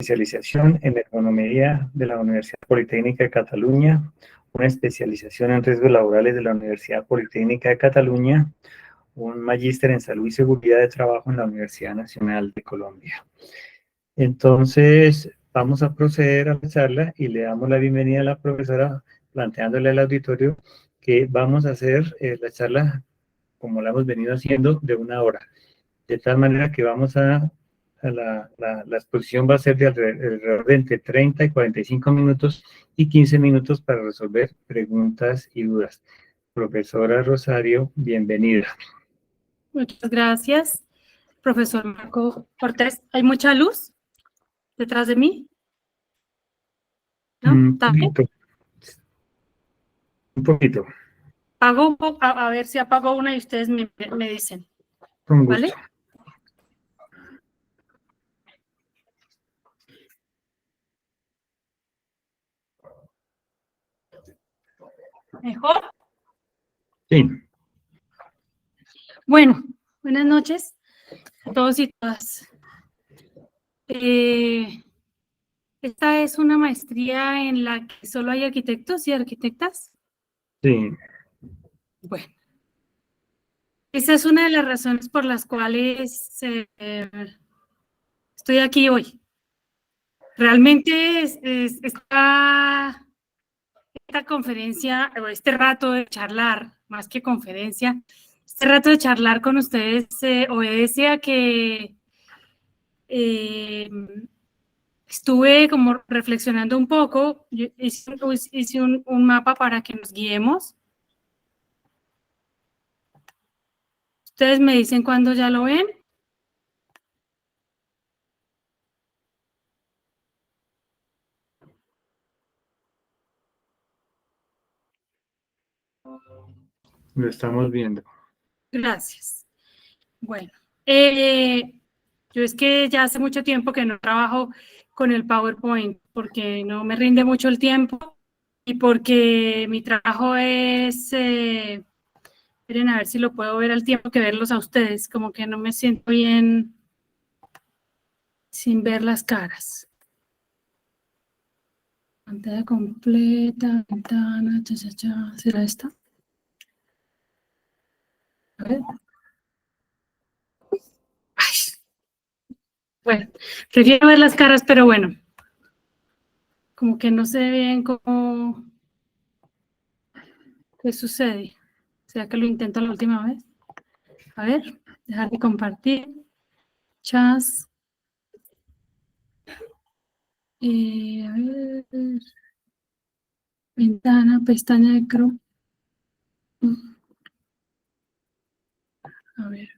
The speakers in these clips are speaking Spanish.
especialización en ergonomía de la Universidad Politécnica de Cataluña, una especialización en riesgos laborales de la Universidad Politécnica de Cataluña, un magíster en salud y seguridad de trabajo en la Universidad Nacional de Colombia. Entonces, vamos a proceder a la charla y le damos la bienvenida a la profesora, planteándole al auditorio que vamos a hacer la charla como la hemos venido haciendo de 1 hora. De tal manera que vamos la exposición va a ser de alrededor de entre 30 y 45 minutos y 15 minutos para resolver preguntas y dudas. Profesora Rosario, bienvenida. Muchas gracias, profesor Marco Cortés. ¿Hay mucha luz detrás de mí? ¿No? ¿Está bien? Un poquito. Apago, a ver si apago una y ustedes me dicen. Con gusto. ¿Vale? ¿Mejor? Sí. Bueno, buenas noches a todos y todas. Esta es una maestría en la que solo hay arquitectos y arquitectas. Sí. Bueno, esa es una de las razones por las cuales estoy aquí hoy. Realmente esta conferencia, o este rato de charlar, más que conferencia, este rato de charlar con ustedes obedece a que estuve como reflexionando un poco. Yo hice un mapa para que nos guiemos. Ustedes me dicen cuándo ya lo ven. Lo estamos viendo. Gracias. Bueno, yo es que ya hace mucho tiempo que no trabajo con el PowerPoint porque no me rinde mucho el tiempo y porque mi trabajo es, miren a ver si lo puedo ver al tiempo que verlos a ustedes, como que no me siento bien sin ver las caras. Pantalla completa, ventana, ¿será esta? A ver. Ay. Bueno, prefiero ver las caras, pero bueno, como que no sé bien cómo, qué sucede. ¿Será que lo intento la última vez? A ver, dejar de compartir. Chas. A ver. Ventana, pestaña de Chrome. A ver.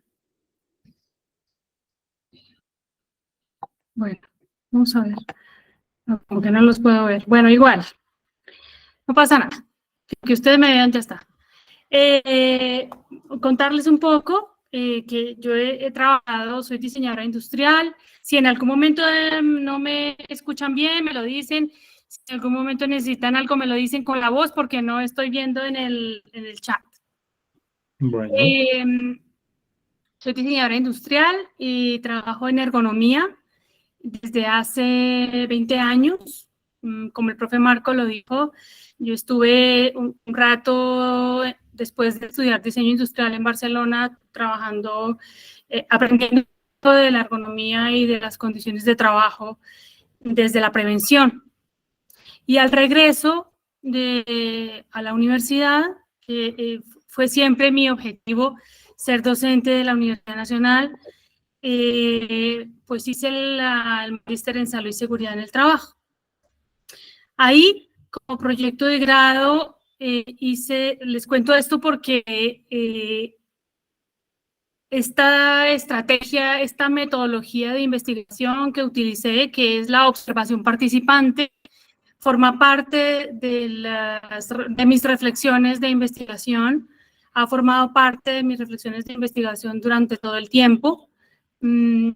Bueno, vamos a ver. No, como que no los puedo ver. Bueno, igual. No pasa nada. Que ustedes me vean, ya está. Contarles un poco que yo he trabajado, soy diseñadora industrial. Si en algún momento no me escuchan bien, me lo dicen. Si en algún momento necesitan algo, me lo dicen con la voz porque no estoy viendo en el chat. Bueno. Soy diseñadora industrial y trabajo en ergonomía desde hace 20 años. Como el profe Marco lo dijo, yo estuve un rato después de estudiar diseño industrial en Barcelona trabajando, aprendiendo de la ergonomía y de las condiciones de trabajo desde la prevención. Y al regreso a la universidad, fue siempre mi objetivo ser docente de la Universidad Nacional, pues hice el magíster en salud y seguridad en el trabajo. Ahí, como proyecto de grado, les cuento esto porque esta estrategia, esta metodología de investigación que utilicé, que es la observación participante, forma parte de mis reflexiones de investigación, ha formado parte de mis reflexiones de investigación durante todo el tiempo. Mi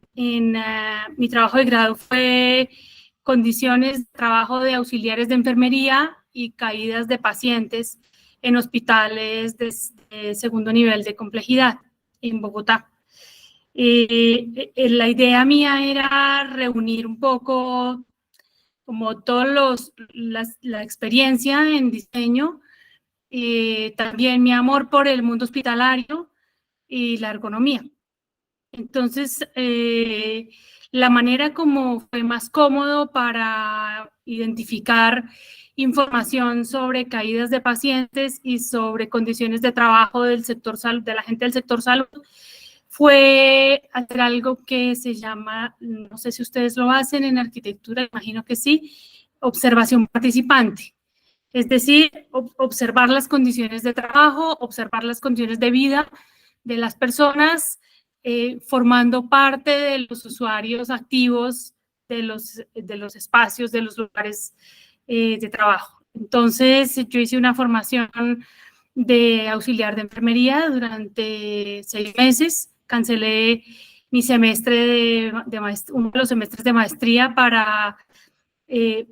trabajo de grado fue condiciones de trabajo de auxiliares de enfermería y caídas de pacientes en hospitales de segundo nivel de complejidad en Bogotá. La idea mía era reunir un poco como la experiencia en diseño, también mi amor por el mundo hospitalario y la ergonomía. Entonces, la manera como fue más cómodo para identificar información sobre caídas de pacientes y sobre condiciones de trabajo del sector salud, de la gente del sector salud, fue hacer algo que se llama, no sé si ustedes lo hacen en arquitectura, imagino que sí, observación participante. Es decir, observar las condiciones de trabajo, observar las condiciones de vida de las personas, formando parte de los usuarios activos de los espacios, de los lugares de trabajo. Entonces, yo hice una formación de auxiliar de enfermería durante 6 meses, cancelé mi semestre uno de los semestres de maestría para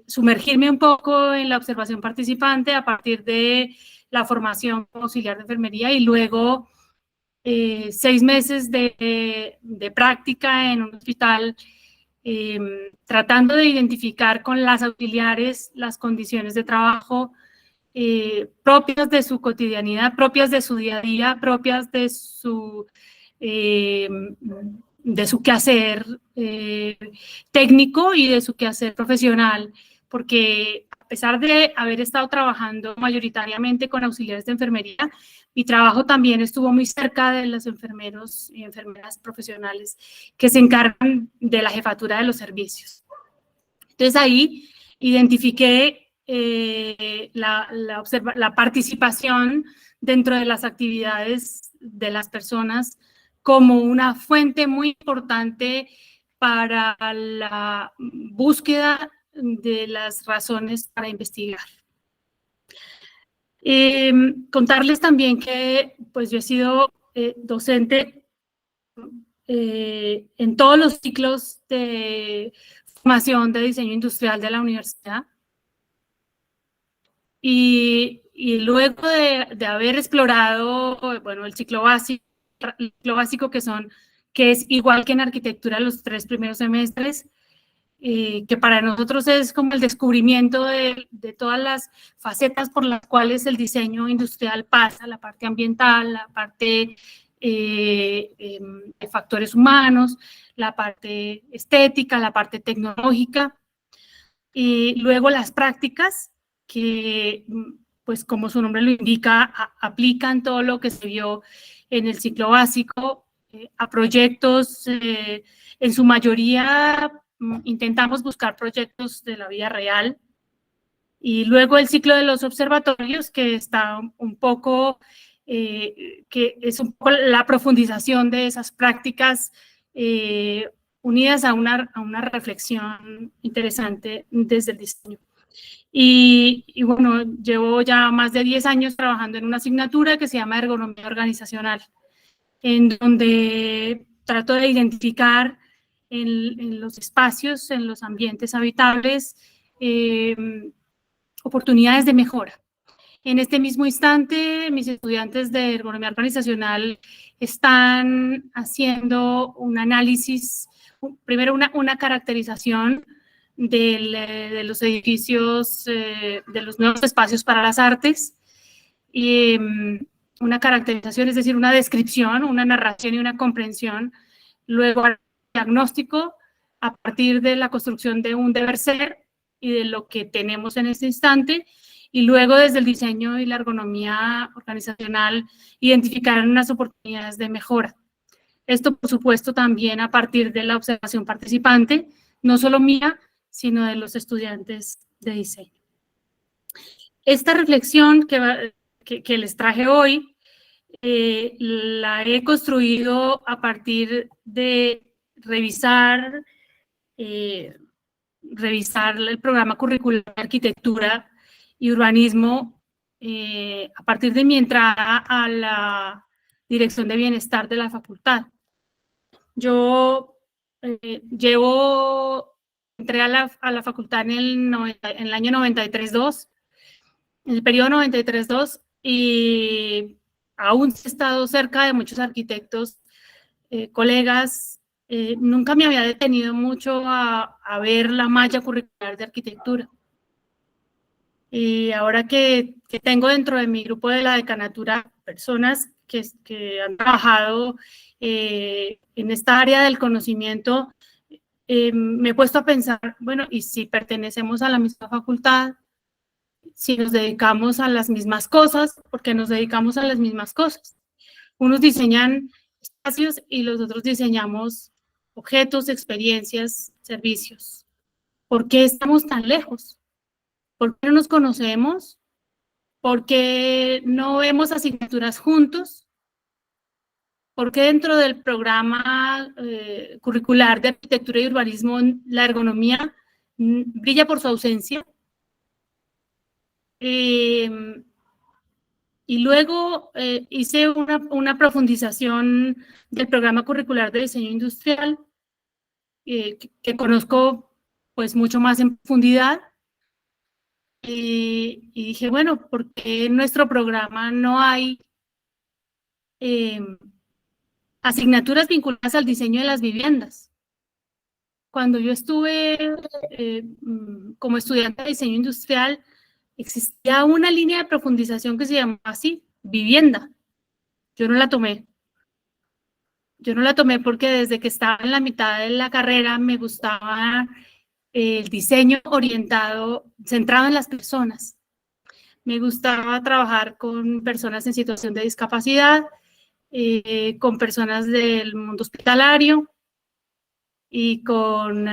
sumergirme un poco en la observación participante a partir de la formación como auxiliar de enfermería y luego 6 meses de práctica en un hospital, tratando de identificar con las auxiliares las condiciones de trabajo propias de su cotidianidad, propias de su día a día, propias de su quehacer técnico y de su quehacer profesional, porque a pesar de haber estado trabajando mayoritariamente con auxiliares de enfermería, mi trabajo también estuvo muy cerca de los enfermeros y enfermeras profesionales que se encargan de la jefatura de los servicios. Entonces ahí identifiqué la participación dentro de las actividades de las personas como una fuente muy importante para la búsqueda de las razones para investigar. Contarles también que pues yo he sido docente en todos los ciclos de formación de diseño industrial de la universidad. Y luego de haber explorado, bueno, el ciclo básico que es igual que en arquitectura los 3 primeros semestres, que para nosotros es como el descubrimiento de todas las facetas por las cuales el diseño industrial pasa, la parte ambiental, la parte de factores humanos, la parte estética, la parte tecnológica, y luego las prácticas que, pues como su nombre lo indica, aplican todo lo que se vio en el ciclo básico a proyectos, en su mayoría intentamos buscar proyectos de la vida real, y luego el ciclo de los observatorios, que está un poco, que es un poco la profundización de esas prácticas unidas a una reflexión interesante desde el diseño. Y bueno, llevo ya más de 10 años trabajando en una asignatura que se llama Ergonomía Organizacional, en donde trato de identificar en los espacios, en los ambientes habitables, oportunidades de mejora. En este mismo instante, mis estudiantes de ergonomía organizacional están haciendo un análisis, primero una caracterización de los edificios, de los nuevos espacios para las artes, y una caracterización, es decir, una descripción, una narración y una comprensión, luego el diagnóstico a partir de la construcción de un deber ser y de lo que tenemos en este instante, y luego desde el diseño y la ergonomía organizacional identificar unas oportunidades de mejora. Esto, por supuesto, también a partir de la observación participante, no solo mía, sino de los estudiantes de diseño. Esta reflexión que les traje hoy, la he construido a partir de revisar el programa curricular de arquitectura y urbanismo a partir de mi entrada a la Dirección de Bienestar de la facultad. Yo entré a la facultad en el año 93-2, en el periodo 93-2, y aún he estado cerca de muchos arquitectos colegas, nunca me había detenido mucho a ver la malla curricular de arquitectura. Y ahora que tengo dentro de mi grupo de la decanatura personas que han trabajado en esta área del conocimiento, me he puesto a pensar, bueno, ¿y si pertenecemos a la misma facultad? Si nos dedicamos a las mismas cosas, porque nos dedicamos a las mismas cosas. Unos diseñan espacios y los otros diseñamos objetos, experiencias, servicios. ¿Por qué estamos tan lejos? ¿Por qué no nos conocemos? ¿Por qué no vemos asignaturas juntos? ¿Por qué dentro del programa curricular de arquitectura y urbanismo la ergonomía brilla por su ausencia? Y luego hice una profundización del programa curricular de diseño industrial, que conozco pues mucho más en profundidad. Y dije, bueno, ¿por qué en nuestro programa no hay asignaturas vinculadas al diseño de las viviendas? Cuando yo estuve como estudiante de diseño industrial, existía una línea de profundización que se llamaba así, vivienda. Yo no la tomé. Yo no la tomé porque desde que estaba en la mitad de la carrera me gustaba el diseño orientado, centrado en las personas. Me gustaba trabajar con personas en situación de discapacidad, con personas del mundo hospitalario y con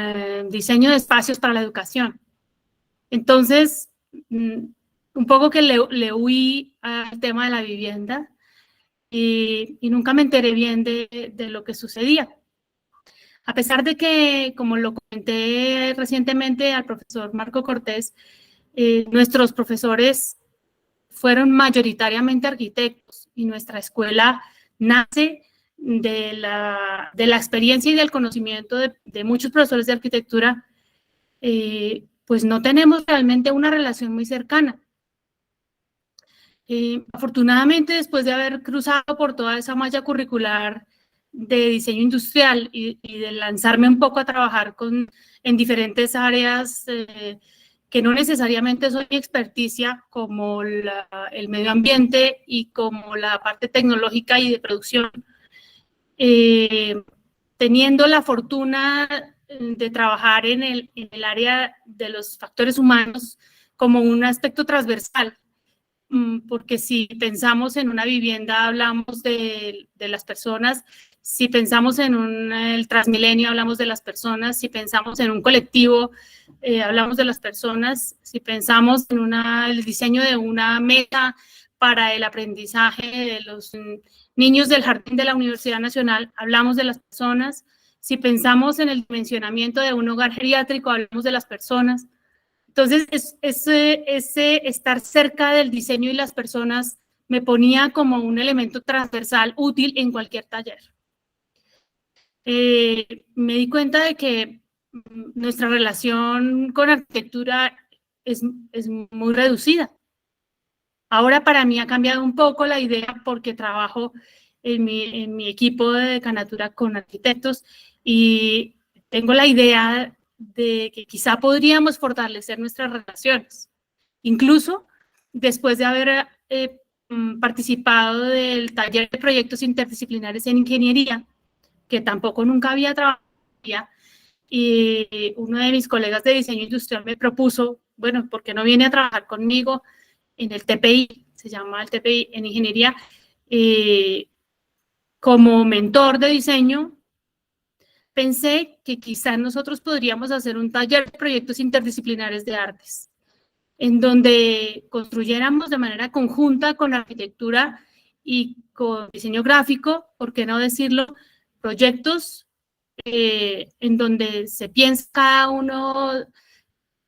diseño de espacios para la educación. Entonces, un poco que le huí al tema de la vivienda y nunca me enteré bien de lo que sucedía. A pesar de que, como lo comenté recientemente al profesor Marco Cortés, nuestros profesores fueron mayoritariamente arquitectos y nuestra escuela nace de la experiencia y del conocimiento de muchos profesores de arquitectura, pues no tenemos realmente una relación muy cercana. Afortunadamente, después de haber cruzado por toda esa malla curricular de diseño industrial y de lanzarme un poco a trabajar en diferentes áreas que no necesariamente soy mi experticia, como el medio ambiente y como la parte tecnológica y de producción, teniendo la fortuna de trabajar en el área de los factores humanos como un aspecto transversal, porque si pensamos en una vivienda hablamos de las personas, si pensamos en el Transmilenio hablamos de las personas, si pensamos en un colectivo hablamos de las personas, si pensamos en el diseño de una meta para el aprendizaje de los niños del jardín de la Universidad Nacional, hablamos de las personas, si pensamos en el dimensionamiento de un hogar geriátrico, hablamos de las personas. Entonces, ese estar cerca del diseño y las personas me ponía como un elemento transversal útil en cualquier taller. Me di cuenta de que nuestra relación con arquitectura es muy reducida. Ahora para mí ha cambiado un poco la idea porque trabajo en mi equipo de decanatura con arquitectos y tengo la idea de que quizá podríamos fortalecer nuestras relaciones. Incluso después de haber participado del taller de proyectos interdisciplinares en ingeniería, que tampoco nunca había trabajado, y uno de mis colegas de diseño industrial me propuso, bueno, ¿por qué no viene a trabajar conmigo en el TPI? Se llama el TPI en ingeniería, como mentor de diseño. Pensé que quizás nosotros podríamos hacer un taller de proyectos interdisciplinares de artes, en donde construyéramos de manera conjunta con arquitectura y con diseño gráfico, por qué no decirlo, proyectos en donde se piensa cada uno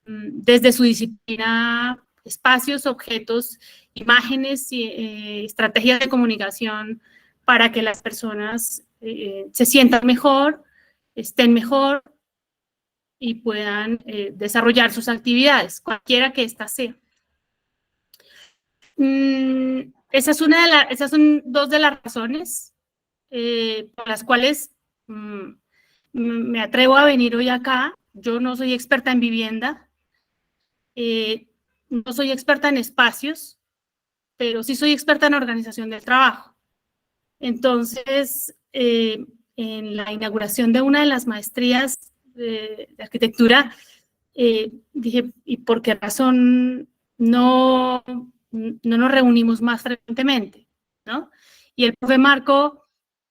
desde su disciplina, espacios, objetos, imágenes y estrategias de comunicación para que las personas se sientan mejor, estén mejor y puedan desarrollar sus actividades, cualquiera que ésta sea. Esas son dos de las razones por las cuales me atrevo a venir hoy acá. Yo no soy experta en vivienda, no soy experta en espacios, pero sí soy experta en organización del trabajo. Entonces, en la inauguración de una de las maestrías de arquitectura, dije, ¿y por qué razón no nos reunimos más frecuentemente, ¿no? Y el profe Marco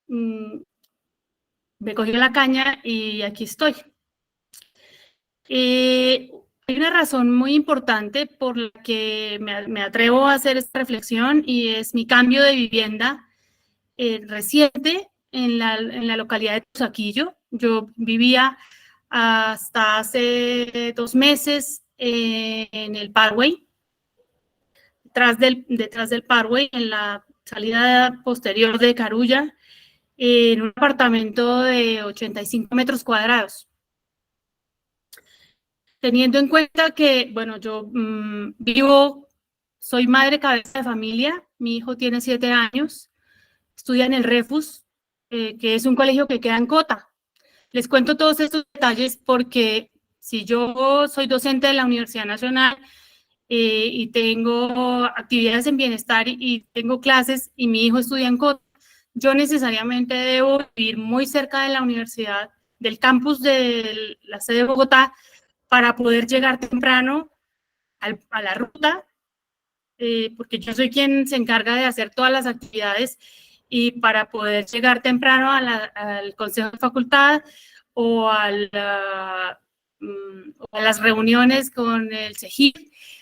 me cogió la caña y aquí estoy. Hay una razón muy importante por la que me atrevo a hacer esta reflexión y es mi cambio de vivienda reciente en la localidad de Tusaquillo. Yo vivía hasta hace 2 meses en el Parkway, detrás del Parkway, en la salida posterior de Carulla, en un apartamento de 85 metros cuadrados. Teniendo en cuenta que, bueno, yo soy madre cabeza de familia, mi hijo tiene 7 años, estudia en el Refus, que es un colegio que queda en Cota. Les cuento todos estos detalles porque si yo soy docente de la Universidad Nacional y tengo actividades en bienestar y tengo clases y mi hijo estudia en Cota, yo necesariamente debo vivir muy cerca de la universidad, del campus de la sede de Bogotá, para poder llegar temprano a la ruta, porque yo soy quien se encarga de hacer todas las actividades y para poder llegar temprano al consejo de facultad o a las reuniones con el CEGIP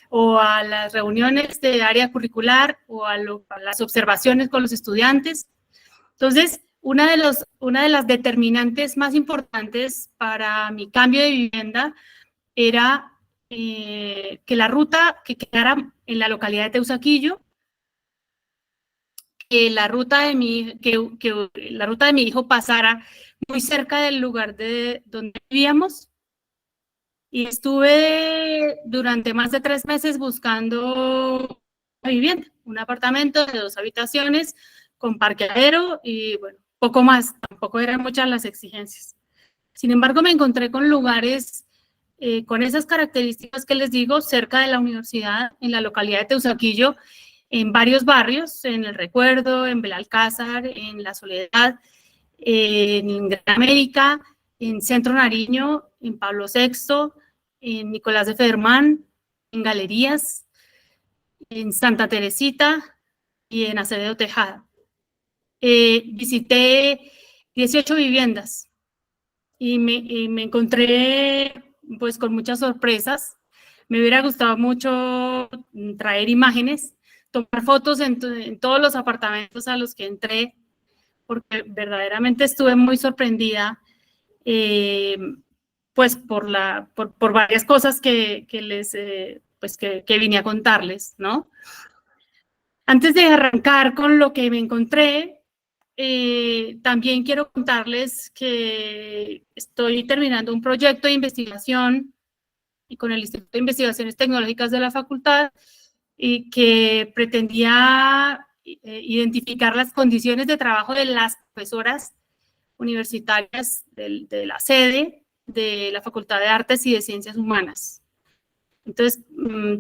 o a las reuniones de área curricular o a las observaciones con los estudiantes. Entonces, una de las determinantes más importantes para mi cambio de vivienda era que la ruta que quedara en la localidad de Teusaquillo, que la ruta de mi hijo pasara muy cerca del lugar donde vivíamos. Y estuve durante más de 3 meses buscando una vivienda, un apartamento de 2 habitaciones con parqueadero y bueno, poco más, tampoco eran muchas las exigencias. Sin embargo, me encontré con lugares con esas características que les digo, cerca de la universidad, en la localidad de Teusaquillo, en varios barrios, en El Recuerdo, en Belalcázar, en La Soledad, en Gran América, en Centro Nariño, en Pablo VI, en Nicolás de Federman, en Galerías, en Santa Teresita y en Acevedo Tejada. Visité 18 viviendas y me encontré pues con muchas sorpresas. Me hubiera gustado mucho traer imágenes, tomar fotos en todos los apartamentos a los que entré, porque verdaderamente estuve muy sorprendida, pues por varias cosas que vine a contarles, ¿no? Antes de arrancar con lo que me encontré, también quiero contarles que estoy terminando un proyecto de investigación y con el Instituto de Investigaciones Tecnológicas de la Facultad y que pretendía identificar las condiciones de trabajo de las profesoras universitarias de la sede de la Facultad de Artes y de Ciencias Humanas. Entonces,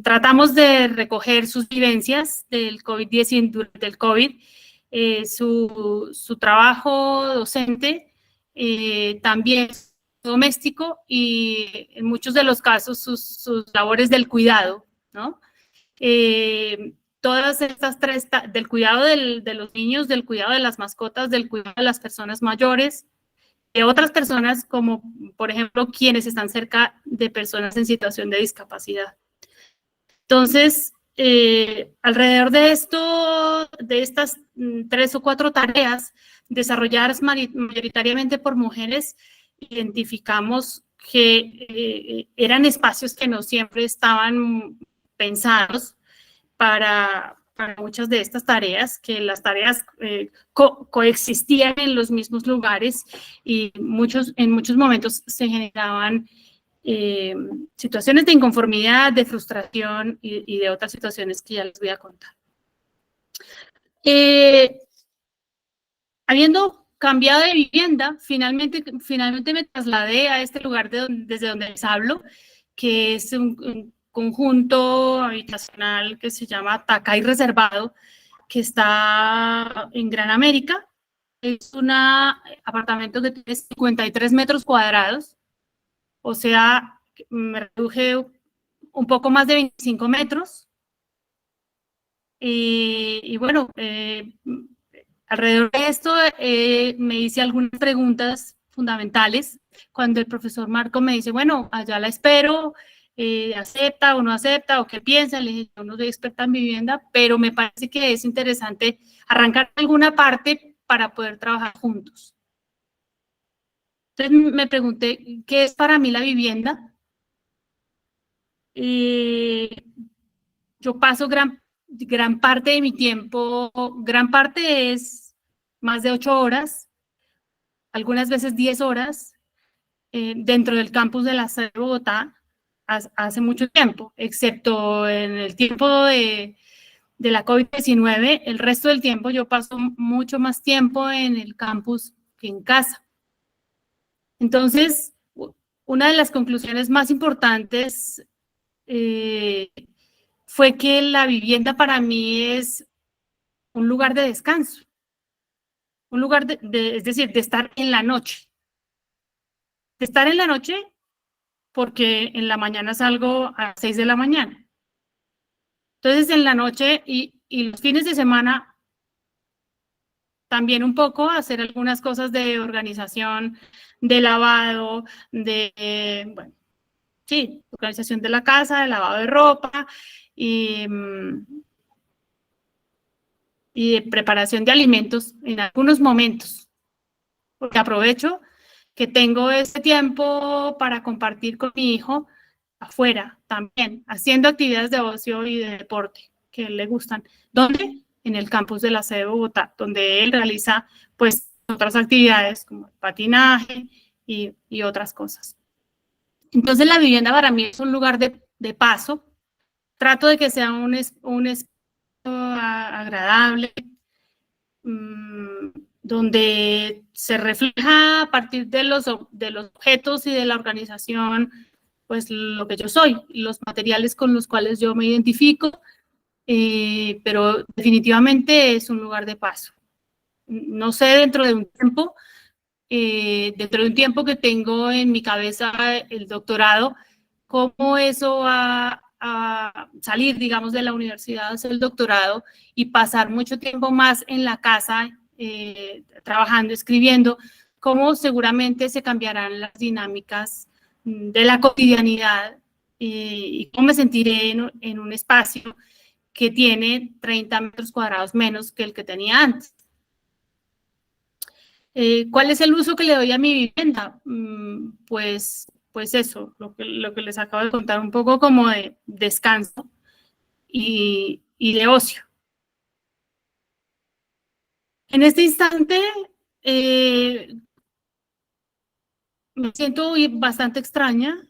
tratamos de recoger sus vivencias del COVID-19, durante el COVID, su trabajo docente, también doméstico y en muchos de los casos sus labores del cuidado, ¿no? Todas estas tres, del cuidado de los niños, del cuidado de las mascotas, del cuidado de las personas mayores, de otras personas como, por ejemplo, quienes están cerca de personas en situación de discapacidad. Entonces, alrededor de estas 3 o 4 tareas desarrolladas mayoritariamente por mujeres, identificamos que eran espacios que no siempre estaban pensados para muchas de estas tareas, que las tareas coexistían en los mismos lugares y en muchos momentos se generaban situaciones de inconformidad, de frustración y de otras situaciones que ya les voy a contar. Habiendo cambiado de vivienda, finalmente me trasladé a este lugar desde donde les hablo, que es un conjunto habitacional que se llama Tacay Reservado, que está en Gran América. Es un apartamento que tiene 53 metros cuadrados, o sea, me reduje un poco más de 25 metros. Y bueno, alrededor de esto me hice algunas preguntas fundamentales. Cuando el profesor Marco me dice, bueno, allá la espero, acepta o no acepta, o qué piensa, le dije, yo no soy experta en vivienda, pero me parece que es interesante arrancar alguna parte para poder trabajar juntos. Entonces me pregunté, ¿qué es para mí la vivienda? Yo paso gran parte de mi tiempo, gran parte es más de 8 horas, algunas veces 10 horas, dentro del campus de la sede de Bogotá, hace mucho tiempo, excepto en el tiempo de la COVID-19, el resto del tiempo yo paso mucho más tiempo en el campus que en casa. Entonces, una de las conclusiones más importantes fue que la vivienda para mí es un lugar de descanso, un lugar es decir, de estar en la noche. De estar en la noche porque en la mañana salgo a las 6 de la mañana. Entonces, en la noche y los fines de semana, también un poco hacer algunas cosas de organización, de lavado, bueno, sí, organización de la casa, de lavado de ropa y de preparación de alimentos en algunos momentos, porque aprovecho que tengo este tiempo para compartir con mi hijo afuera también, haciendo actividades de ocio y de deporte que le gustan. ¿Dónde? En el campus de la sede de Bogotá, donde él realiza pues otras actividades como el patinaje y otras cosas. Entonces la vivienda para mí es un lugar de paso. Trato de que sea un espacio agradable, donde se refleja a partir de los objetos y de la organización, pues lo que yo soy, los materiales con los cuales yo me identifico, pero definitivamente es un lugar de paso. No sé, dentro de un tiempo que tengo en mi cabeza el doctorado, cómo eso va a salir, digamos, de la universidad, hacer el doctorado y pasar mucho tiempo más en la casa, trabajando, escribiendo, cómo seguramente se cambiarán las dinámicas de la cotidianidad y cómo me sentiré en un espacio que tiene 30 metros cuadrados menos que el que tenía antes. ¿Cuál es el uso que le doy a mi vivienda? Pues eso, lo que les acabo de contar, un poco como de descanso y de ocio. En este instante me siento bastante extraña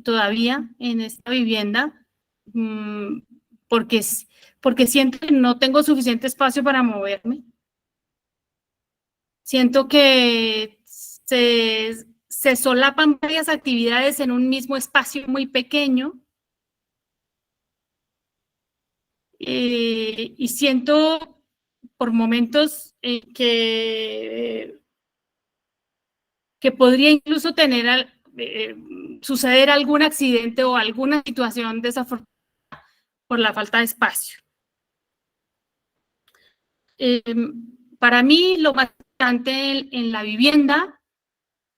todavía en esta vivienda porque siento que no tengo suficiente espacio para moverme. Siento que se solapan varias actividades en un mismo espacio muy pequeño y siento por momentos que podría incluso suceder algún accidente o alguna situación desafortunada por la falta de espacio. Para mí, lo más importante en la vivienda,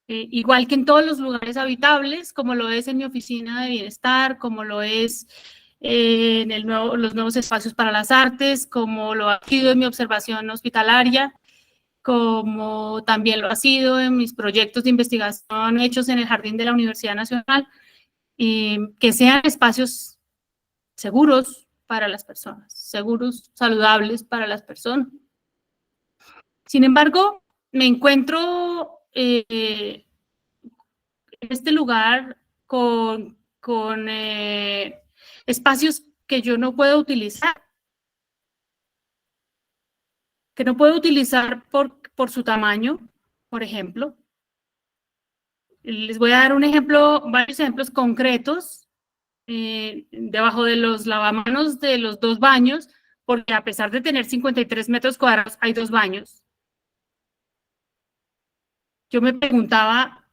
igual que en todos los lugares habitables, como lo es en mi oficina de bienestar, como lo es en los nuevos espacios para las artes, como lo ha sido en mi observación hospitalaria, como también lo ha sido en mis proyectos de investigación hechos en el jardín de la Universidad Nacional, que sean espacios seguros para las personas, seguros, saludables para las personas. Sin embargo, me encuentro en este lugar con espacios que yo no puedo utilizar. que no puedo utilizar por su tamaño, por ejemplo. Les voy a dar un ejemplo, varios ejemplos concretos debajo de los lavamanos de los 2 baños, porque a pesar de tener 53 metros cuadrados, hay 2 baños. Yo me preguntaba,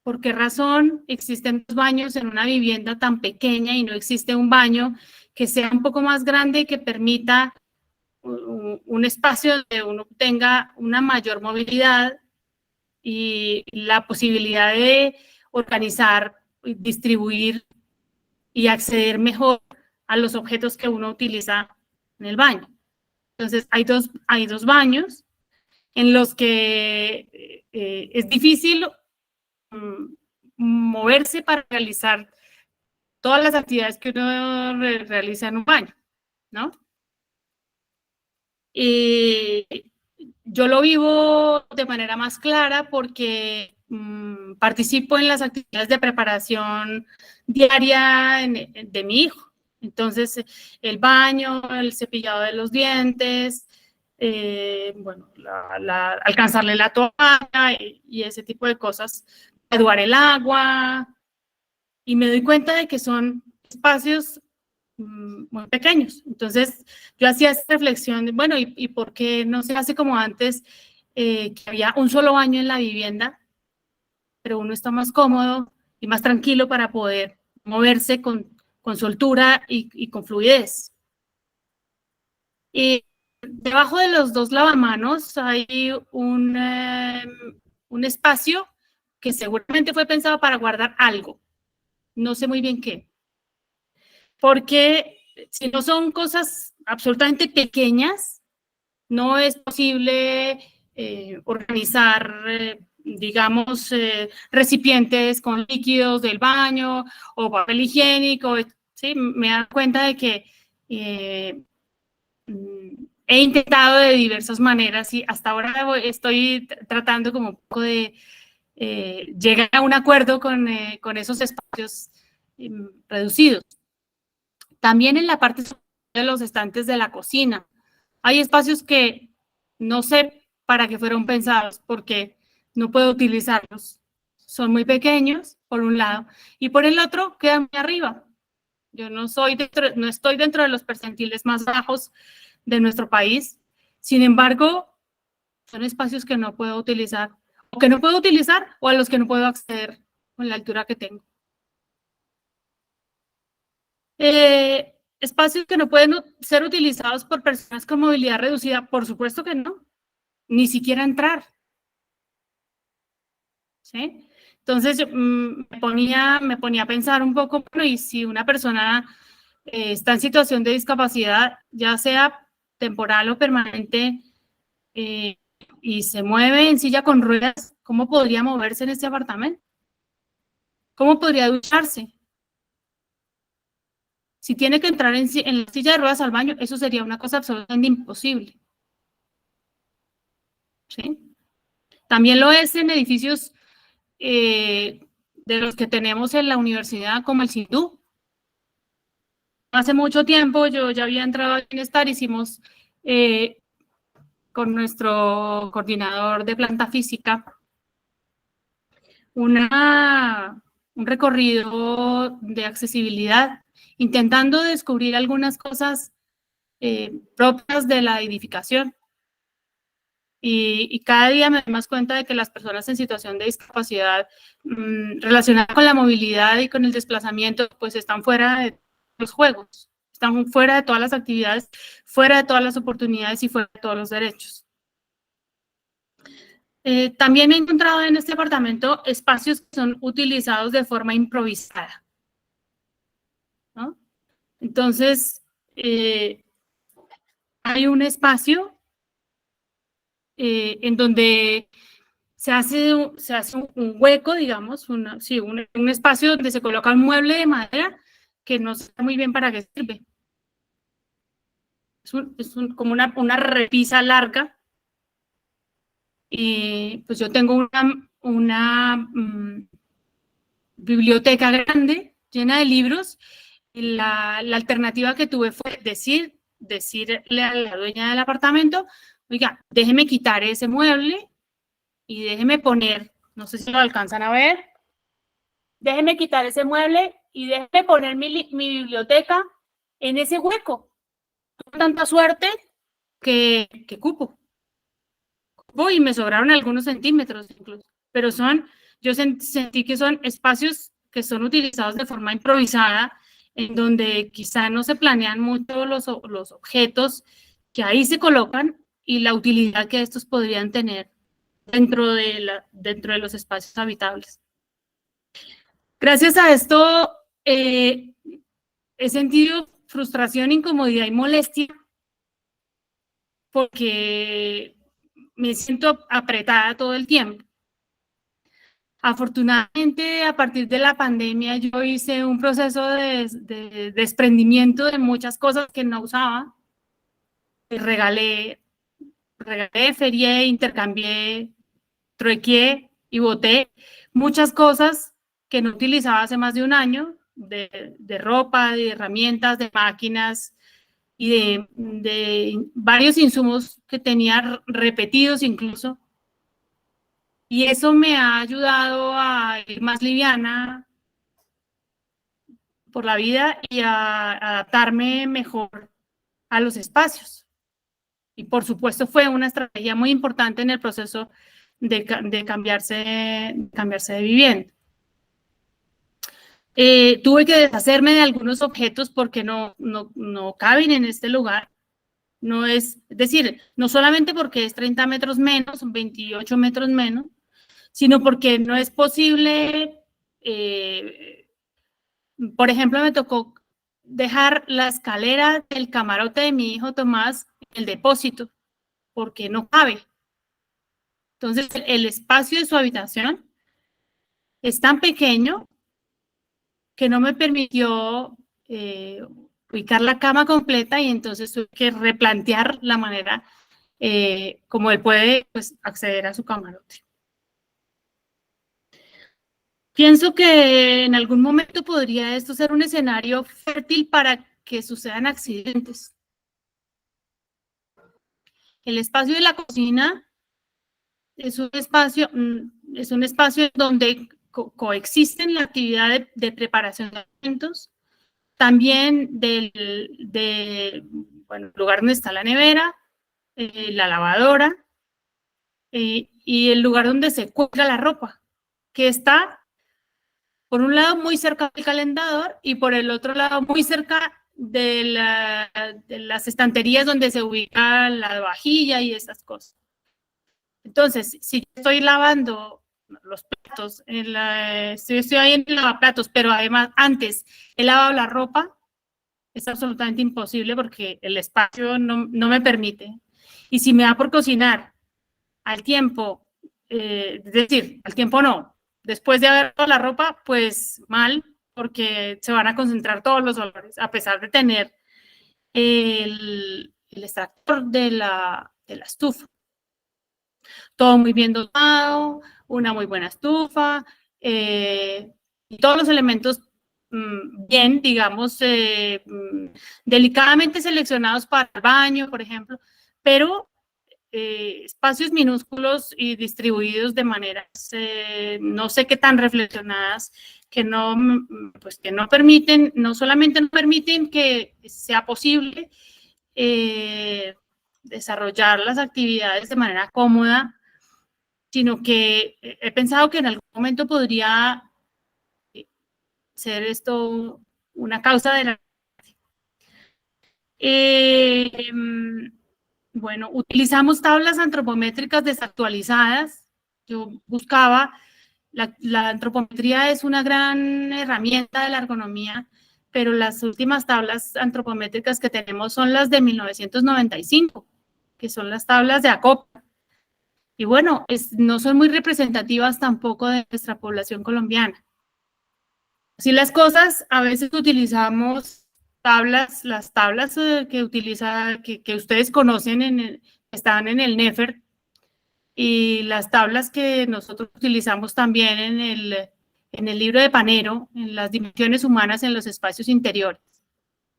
¿por qué razón existen 2 baños en una vivienda tan pequeña y no existe un baño que sea un poco más grande y que permita un espacio donde uno tenga una mayor movilidad y la posibilidad de organizar, distribuir y acceder mejor a los objetos que uno utiliza en el baño? Entonces, hay dos baños en los que es difícil moverse para realizar todas las actividades que uno realiza en un baño, ¿no? Yo lo vivo de manera más clara porque participo en las actividades de preparación diaria de mi hijo. Entonces, el baño, el cepillado de los dientes, bueno, alcanzarle la toalla y ese tipo de cosas, graduar el agua, y me doy cuenta de que son espacios muy pequeños. Entonces, yo hacía esa reflexión de, bueno, ¿y por qué no se hace como antes, que había un solo baño en la vivienda, pero uno está más cómodo y más tranquilo para poder moverse con soltura y con fluidez? Y debajo de los 2 lavamanos hay un espacio que seguramente fue pensado para guardar algo. No sé muy bien qué. Porque si no son cosas absolutamente pequeñas, no es posible organizar, digamos, recipientes con líquidos del baño o papel higiénico. ¿Sí? Me da cuenta de que he intentado de diversas maneras y hasta ahora estoy tratando como un poco de llegar a un acuerdo con esos espacios reducidos. También en la parte de los estantes de la cocina. Hay espacios que no sé para qué fueron pensados porque no puedo utilizarlos. Son muy pequeños, por un lado, y por el otro quedan muy arriba. Yo no estoy dentro de los percentiles más bajos de nuestro país. Sin embargo, son espacios que no puedo utilizar, o a los que no puedo acceder con la altura que tengo. Espacios que no pueden ser utilizados por personas con movilidad reducida, por supuesto que no, ni siquiera entrar. ¿Sí? Entonces, me ponía a pensar un poco, bueno, y si una persona está en situación de discapacidad, ya sea temporal o permanente, y se mueve en silla con ruedas, ¿cómo podría moverse en este apartamento? ¿Cómo podría ducharse? Si tiene que entrar en la silla de ruedas al baño, eso sería una cosa absolutamente imposible. ¿Sí? También lo es en edificios de los que tenemos en la universidad, como el SINDU. Hace mucho tiempo yo ya había entrado al Bienestar, hicimos con nuestro coordinador de planta física un recorrido de accesibilidad, intentando descubrir algunas cosas propias de la edificación. Y cada día me doy más cuenta de que las personas en situación de discapacidad relacionada con la movilidad y con el desplazamiento, pues están fuera de los juegos, están fuera de todas las actividades, fuera de todas las oportunidades y fuera de todos los derechos. También he encontrado en este apartamento espacios que son utilizados de forma improvisada, ¿no? Entonces, hay un espacio en donde se hace un hueco, digamos, un espacio donde se coloca un mueble de madera que no sé muy bien para qué sirve. Es como una repisa larga. Y pues yo tengo una biblioteca grande, llena de libros. La alternativa que tuve fue decir, decirle a la dueña del apartamento, oiga, déjeme quitar ese mueble y déjeme poner, no sé si lo alcanzan a ver, déjeme quitar ese mueble y déjeme poner mi biblioteca en ese hueco. Tuve tanta suerte que cupo. Y me sobraron algunos centímetros incluso, pero yo sentí que son espacios que son utilizados de forma improvisada, en donde quizá no se planean mucho los objetos que ahí se colocan y la utilidad que estos podrían tener dentro de los espacios habitables. Gracias a esto he sentido frustración, incomodidad y molestia porque me siento apretada todo el tiempo. Afortunadamente, a partir de la pandemia, yo hice un proceso de desprendimiento de muchas cosas que no usaba. Regalé, ferié, intercambié, truequé y boté muchas cosas que no utilizaba hace más de un año, de ropa, de herramientas, de máquinas y de varios insumos que tenía repetidos incluso. Y eso me ha ayudado a ir más liviana por la vida y a adaptarme mejor a los espacios. Y por supuesto fue una estrategia muy importante en el proceso de cambiarse de vivienda. Tuve que deshacerme de algunos objetos porque no caben en este lugar. No es decir, no solamente porque es 30 metros menos, 28 metros menos, sino porque no es posible, por ejemplo, me tocó dejar la escalera del camarote de mi hijo Tomás en el depósito, porque no cabe. Entonces, el espacio de su habitación es tan pequeño que no me permitió ubicar la cama completa y entonces tuve que replantear la manera como él puede pues, acceder a su camarote. Pienso que en algún momento podría esto ser un escenario fértil para que sucedan accidentes. El espacio de la cocina es un espacio donde coexisten la actividad de preparación de alimentos, también el lugar donde está la nevera, la lavadora y el lugar donde se cuelga la ropa, que está por un lado muy cerca del calentador y por el otro lado muy cerca de las estanterías donde se ubica la vajilla y esas cosas. Entonces, si estoy lavando los platos, estoy ahí en el lavaplatos, pero además antes he lavado la ropa, es absolutamente imposible porque el espacio no me permite. Y si me da por cocinar al tiempo, es decir, al tiempo no, después de haber lavado la ropa, pues mal, porque se van a concentrar todos los olores, a pesar de tener el extractor de la estufa. Todo muy bien dotado, una muy buena estufa, y todos los elementos bien, digamos, delicadamente seleccionados para el baño, por ejemplo, pero espacios minúsculos y distribuidos de maneras, no sé qué tan reflexionadas, que no permiten, no solamente no permiten que sea posible desarrollar las actividades de manera cómoda, sino que he pensado que en algún momento podría ser esto una causa de la... Bueno, utilizamos tablas antropométricas desactualizadas. Yo buscaba, la antropometría es una gran herramienta de la ergonomía, pero las últimas tablas antropométricas que tenemos son las de 1995, que son las tablas de ACOPA. Y bueno, no son muy representativas tampoco de nuestra población colombiana. Así las cosas, a veces utilizamos las tablas que ustedes conocen, están en el NEFER, y las tablas que nosotros utilizamos también en el libro de Panero, en las dimensiones humanas en los espacios interiores.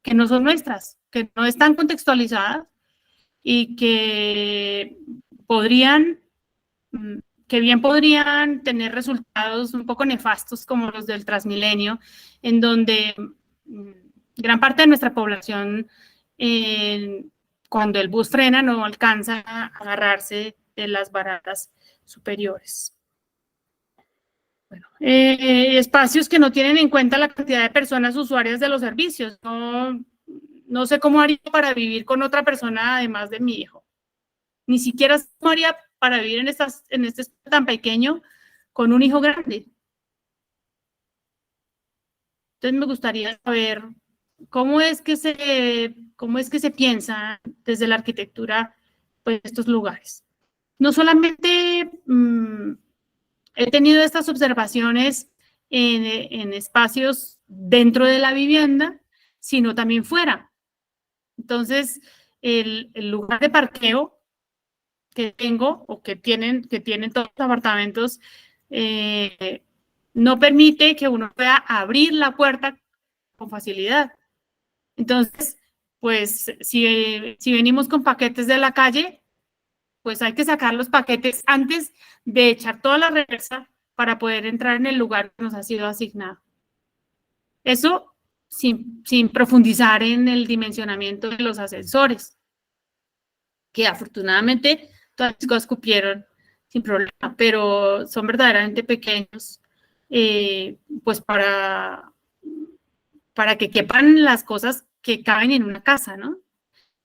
que no son nuestras, que no están contextualizadas y que que bien podrían tener resultados un poco nefastos como los del Transmilenio, en donde gran parte de nuestra población, cuando el bus frena, no alcanza a agarrarse de las baradas superiores. Bueno, espacios que no tienen en cuenta la cantidad de personas usuarias de los servicios. No sé cómo haría para vivir con otra persona además de mi hijo. Ni siquiera sé cómo haría para vivir en este espacio tan pequeño con un hijo grande. Entonces me gustaría saber cómo es que se piensa desde la arquitectura, pues, estos lugares. No solamente he tenido estas observaciones en espacios dentro de la vivienda, sino también fuera. Entonces, el lugar de parqueo que tengo o que tienen todos los apartamentos no permite que uno pueda abrir la puerta con facilidad. Entonces, pues, si venimos con paquetes de la calle, pues hay que sacar los paquetes antes de echar toda la reversa para poder entrar en el lugar que nos ha sido asignado. Eso sin profundizar en el dimensionamiento de los ascensores, que afortunadamente todas las cosas cupieron sin problema, pero son verdaderamente pequeños, pues para que quepan las cosas que caben en una casa, ¿no?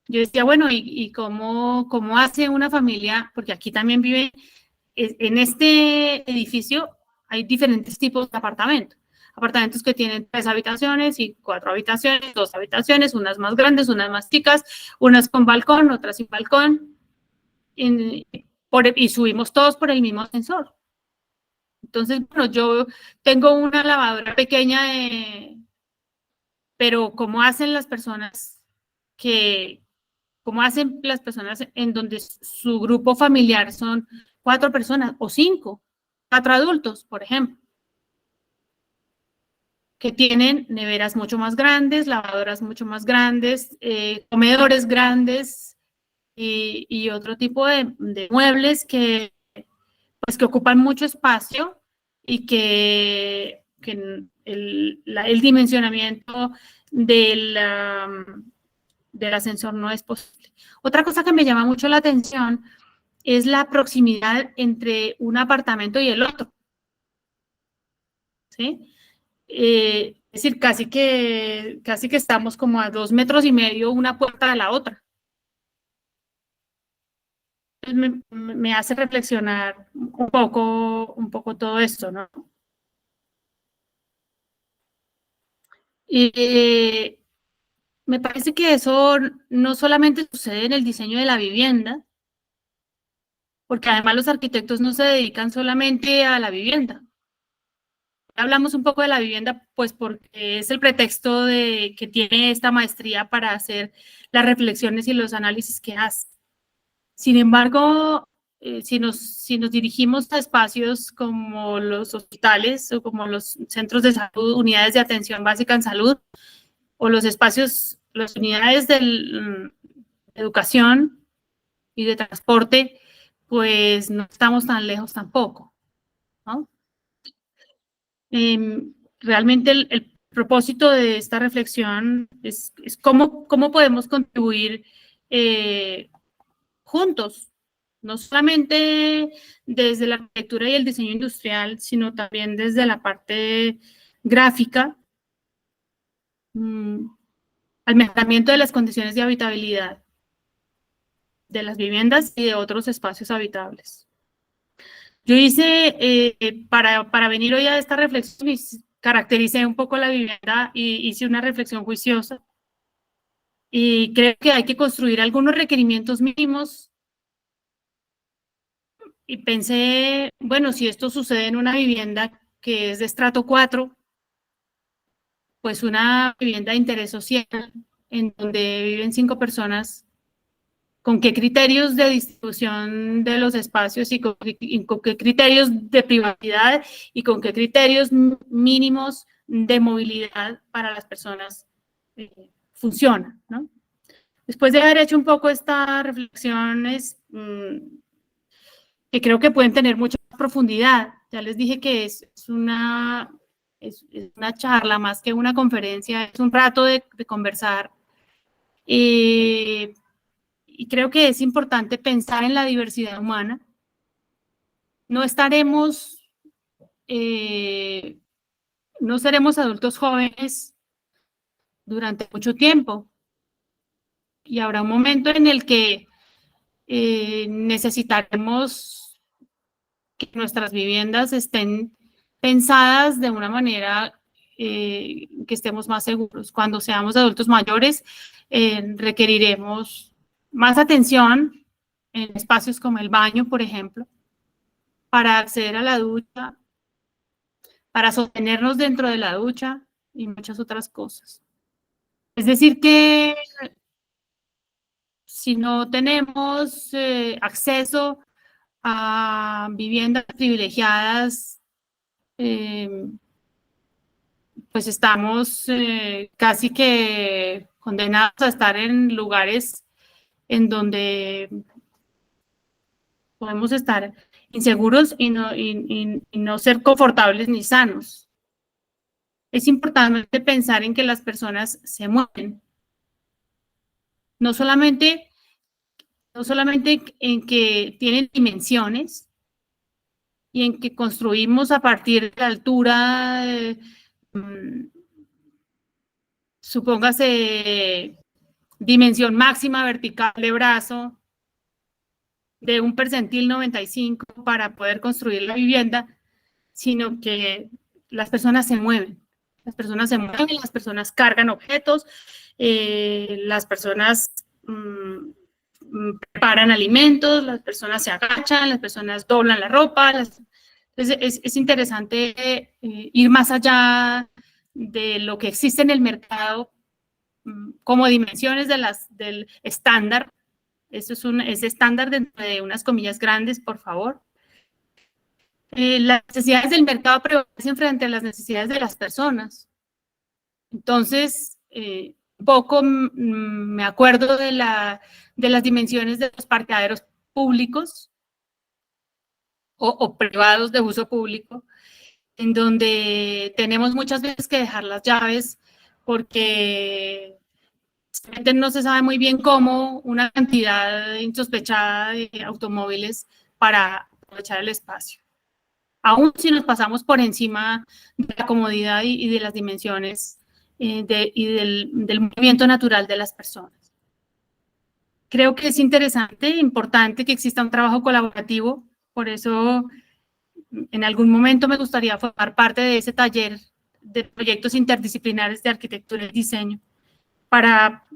Yo decía, bueno, ¿y cómo hace una familia? Porque aquí también vive, en este edificio hay diferentes tipos de apartamentos. Apartamentos que tienen 3 habitaciones y 4 habitaciones, 2 habitaciones, unas más grandes, unas más chicas, unas con balcón, otras sin balcón. Y subimos todos por el mismo ascensor. Entonces, bueno, yo tengo una lavadora pequeña, pero ¿cómo hacen las personas en donde su grupo familiar son 4 personas o 5, 4 adultos, por ejemplo, que tienen neveras mucho más grandes, lavadoras mucho más grandes, comedores grandes y otro tipo de muebles que ocupan mucho espacio y que el dimensionamiento del ascensor no es posible. Otra cosa que me llama mucho la atención es la proximidad entre un apartamento y el otro. ¿Sí? Es decir, casi que estamos como a 2,5 metros una puerta de la otra. Me hace reflexionar un poco todo esto, ¿no? Me parece que eso no solamente sucede en el diseño de la vivienda, porque además los arquitectos no se dedican solamente a la vivienda. Hablamos un poco de la vivienda, pues porque es el pretexto que tiene esta maestría para hacer las reflexiones y los análisis que hace. Sin embargo, si nos dirigimos a espacios como los hospitales o como los centros de salud, unidades de atención básica en salud, o los espacios, las unidades de educación y de transporte, pues no estamos tan lejos tampoco, ¿no? Realmente el propósito de esta reflexión es cómo podemos contribuir juntos, no solamente desde la arquitectura y el diseño industrial, sino también desde la parte gráfica, al mejoramiento de las condiciones de habitabilidad de las viviendas y de otros espacios habitables. Yo hice, para venir hoy a esta reflexión, caractericé un poco la vivienda y hice una reflexión juiciosa. Y creo que hay que construir algunos requerimientos mínimos. Y pensé, bueno, si esto sucede en una vivienda que es de estrato 4, pues una vivienda de interés social en donde viven 5 personas, ¿con qué criterios de distribución de los espacios y con qué criterios de privacidad y con qué criterios mínimos de movilidad para las personas funciona, ¿no? Después de haber hecho un poco estas reflexiones, que creo que pueden tener mucha profundidad, ya les dije que es una charla más que una conferencia, es un rato de conversar. Y creo que es importante pensar en la diversidad humana. No seremos adultos jóvenes durante mucho tiempo. Y habrá un momento en el que necesitaremos que nuestras viviendas estén pensadas de una manera que estemos más seguros. Cuando seamos adultos mayores, requeriremos más atención en espacios como el baño, por ejemplo, para acceder a la ducha, para sostenernos dentro de la ducha y muchas otras cosas. Es decir que si no tenemos acceso a viviendas privilegiadas, pues estamos casi que condenados a estar en lugares en donde podemos estar inseguros y no ser confortables ni sanos. Es importante pensar en que las personas se mueven, no solamente en que tienen dimensiones y en que construimos a partir de la altura, supóngase dimensión máxima vertical de brazo, de un percentil 95 para poder construir la vivienda, sino que las personas se mueven. Las personas cargan objetos, las personas preparan alimentos, las personas se agachan, las personas doblan la ropa. Entonces es interesante ir más allá de lo que existe en el mercado como dimensiones del estándar. Eso es estándar dentro de unas comillas grandes, por favor. Las necesidades del mercado prevalecen frente a las necesidades de las personas. Entonces, poco me acuerdo de las dimensiones de los parqueaderos públicos o privados de uso público, en donde tenemos muchas veces que dejar las llaves porque no se sabe muy bien cómo una cantidad insospechada de automóviles para aprovechar el espacio. Aún si nos pasamos por encima de la comodidad y de las dimensiones y del movimiento natural de las personas. Creo que es interesante, importante que exista un trabajo colaborativo, por eso en algún momento me gustaría formar parte de ese taller de proyectos interdisciplinares de arquitectura y diseño para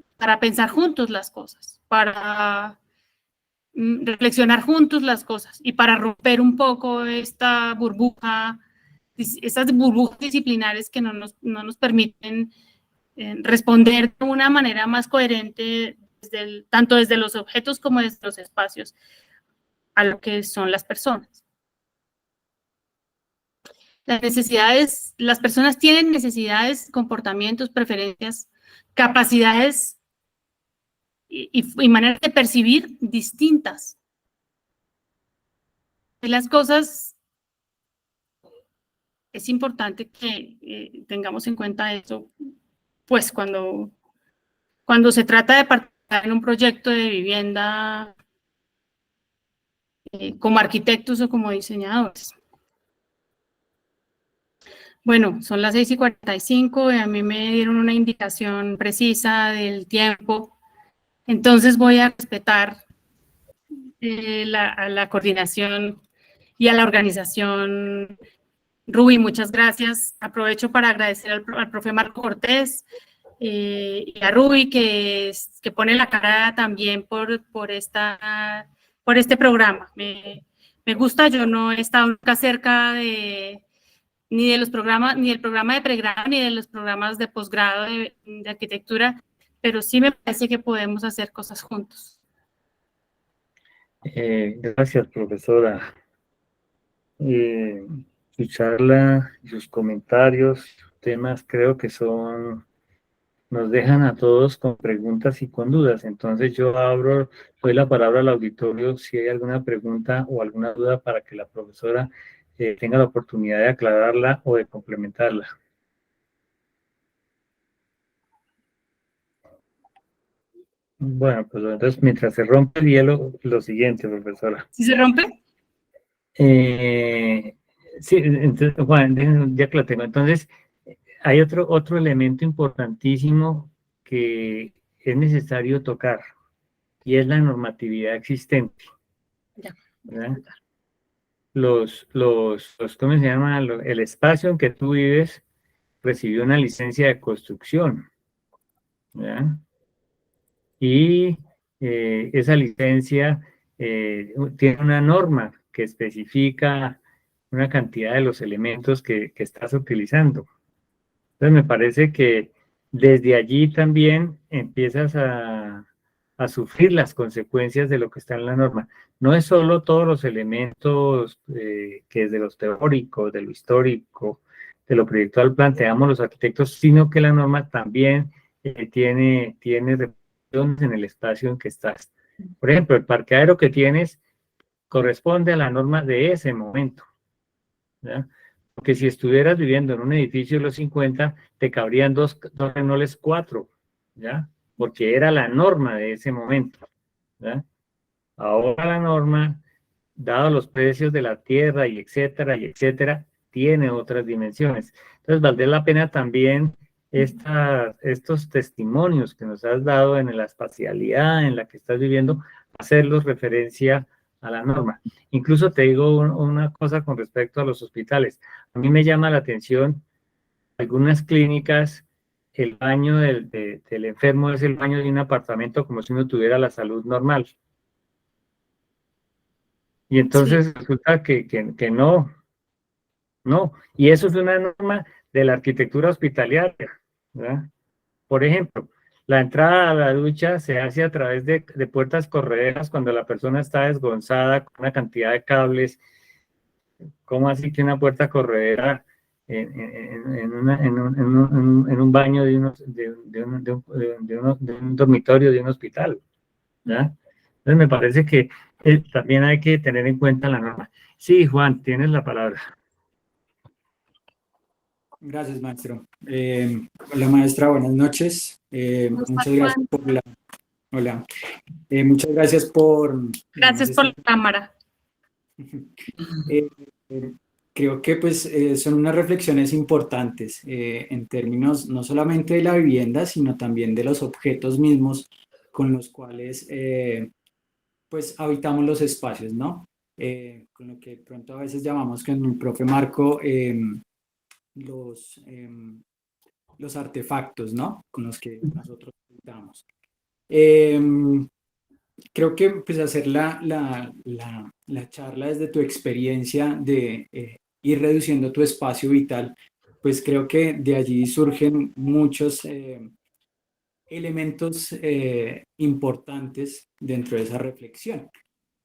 pensar juntos las cosas, para reflexionar juntos las cosas y para romper un poco estas burbujas disciplinares que no nos permiten responder de una manera más coherente, tanto desde los objetos como desde los espacios, a lo que son las personas. Las personas tienen necesidades, comportamientos, preferencias, capacidades y maneras de percibir distintas. Las cosas, es importante que tengamos en cuenta eso, pues cuando se trata de participar en un proyecto de vivienda como arquitectos o como diseñadores. Bueno, son las 6:45 y a mí me dieron una indicación precisa del tiempo, entonces voy a respetar a la coordinación y a la organización. Ruby, muchas gracias. Aprovecho para agradecer al profe Marco Cortés y a Ruby que pone la cara también por este programa. Me gusta, yo no he estado nunca cerca ni de los programas, ni del programa de pregrado, ni de los programas de posgrado de arquitectura, pero sí me parece que podemos hacer cosas juntos. Gracias, profesora. Su charla y sus comentarios, sus temas, creo que son nos dejan a todos con preguntas y con dudas. Entonces yo doy la palabra al auditorio si hay alguna pregunta o alguna duda para que la profesora tenga la oportunidad de aclararla o de complementarla. Bueno, pues entonces mientras se rompe el hielo, lo siguiente, profesora. ¿Sí se rompe? Sí, entonces, Juan, ya que lo tengo. Entonces, hay otro elemento importantísimo que es necesario tocar, y es la normatividad existente. Ya. ¿Verdad? ¿Cómo se llama? El espacio en que tú vives recibió una licencia de construcción, ¿verdad? Y esa licencia tiene una norma que especifica una cantidad de los elementos que estás utilizando. Entonces me parece que desde allí también empiezas a sufrir las consecuencias de lo que está en la norma. No es solo todos los elementos que desde los teóricos, de lo histórico, de lo proyectual planteamos los arquitectos, sino que la norma también tiene repercusiones en el espacio en que estás. Por ejemplo, el parqueadero que tienes corresponde a la norma de ese momento, ¿ya? Porque si estuvieras viviendo en un edificio de los 50, te cabrían dos Renaults 4, ¿ya? Porque era la norma de ese momento, ¿ya? Ahora la norma, dado los precios de la tierra y etcétera, tiene otras dimensiones. Entonces, valdría la pena también estos testimonios que nos has dado en la espacialidad en la que estás viviendo, hacerlos referencia a la norma. Incluso te digo una cosa con respecto a los hospitales. A mí me llama la atención algunas clínicas, el baño del enfermo es el baño de un apartamento como si uno tuviera la salud normal. Y Sí. entonces resulta que no. Y eso es una norma de la arquitectura hospitalaria, ¿verdad? Por ejemplo, la entrada a la ducha se hace a través de puertas correderas cuando la persona está desgonzada con una cantidad de cables. ¿Cómo así que una puerta corredera en un baño de un dormitorio de un hospital? ¿Ya? Entonces me parece que también hay que tener en cuenta la norma. Sí, Juan, tienes la palabra. Gracias, maestro. Hola, maestra, buenas noches. ¿Cómo estás, Muchas gracias Juan? por hola. Muchas gracias por Gracias por la cámara. Eh, eh, creo que pues son unas reflexiones importantes en términos no solamente de la vivienda, sino también de los objetos mismos con los cuales pues habitamos los espacios, ¿no? Con lo que de pronto a veces llamamos con el profe Marco los, los artefactos, ¿no? Con los que nosotros habitamos. Creo que pues hacer la charla desde tu experiencia de ir reduciendo tu espacio vital, pues creo que de allí surgen muchos elementos importantes dentro de esa reflexión.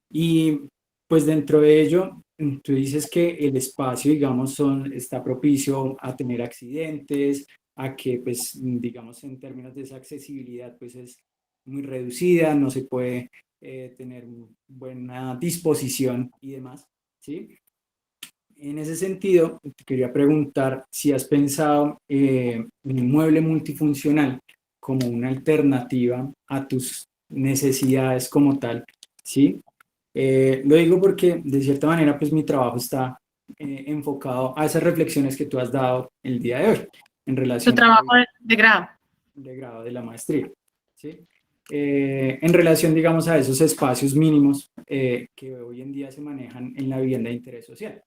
Y pues dentro de ello, tú dices que el espacio, digamos, está propicio a tener accidentes, a que, pues, digamos, en términos de esa accesibilidad, pues es muy reducida, no se puede tener buena disposición y demás, ¿sí? En ese sentido, te quería preguntar si has pensado en un mueble multifuncional como una alternativa a tus necesidades como tal, ¿sí? Lo digo porque de cierta manera pues mi trabajo está enfocado a esas reflexiones que tú has dado el día de hoy en Tu relación trabajo de grado. de grado de la maestría, ¿sí? En relación, digamos, a esos espacios mínimos que hoy en día se manejan en la vivienda de interés social,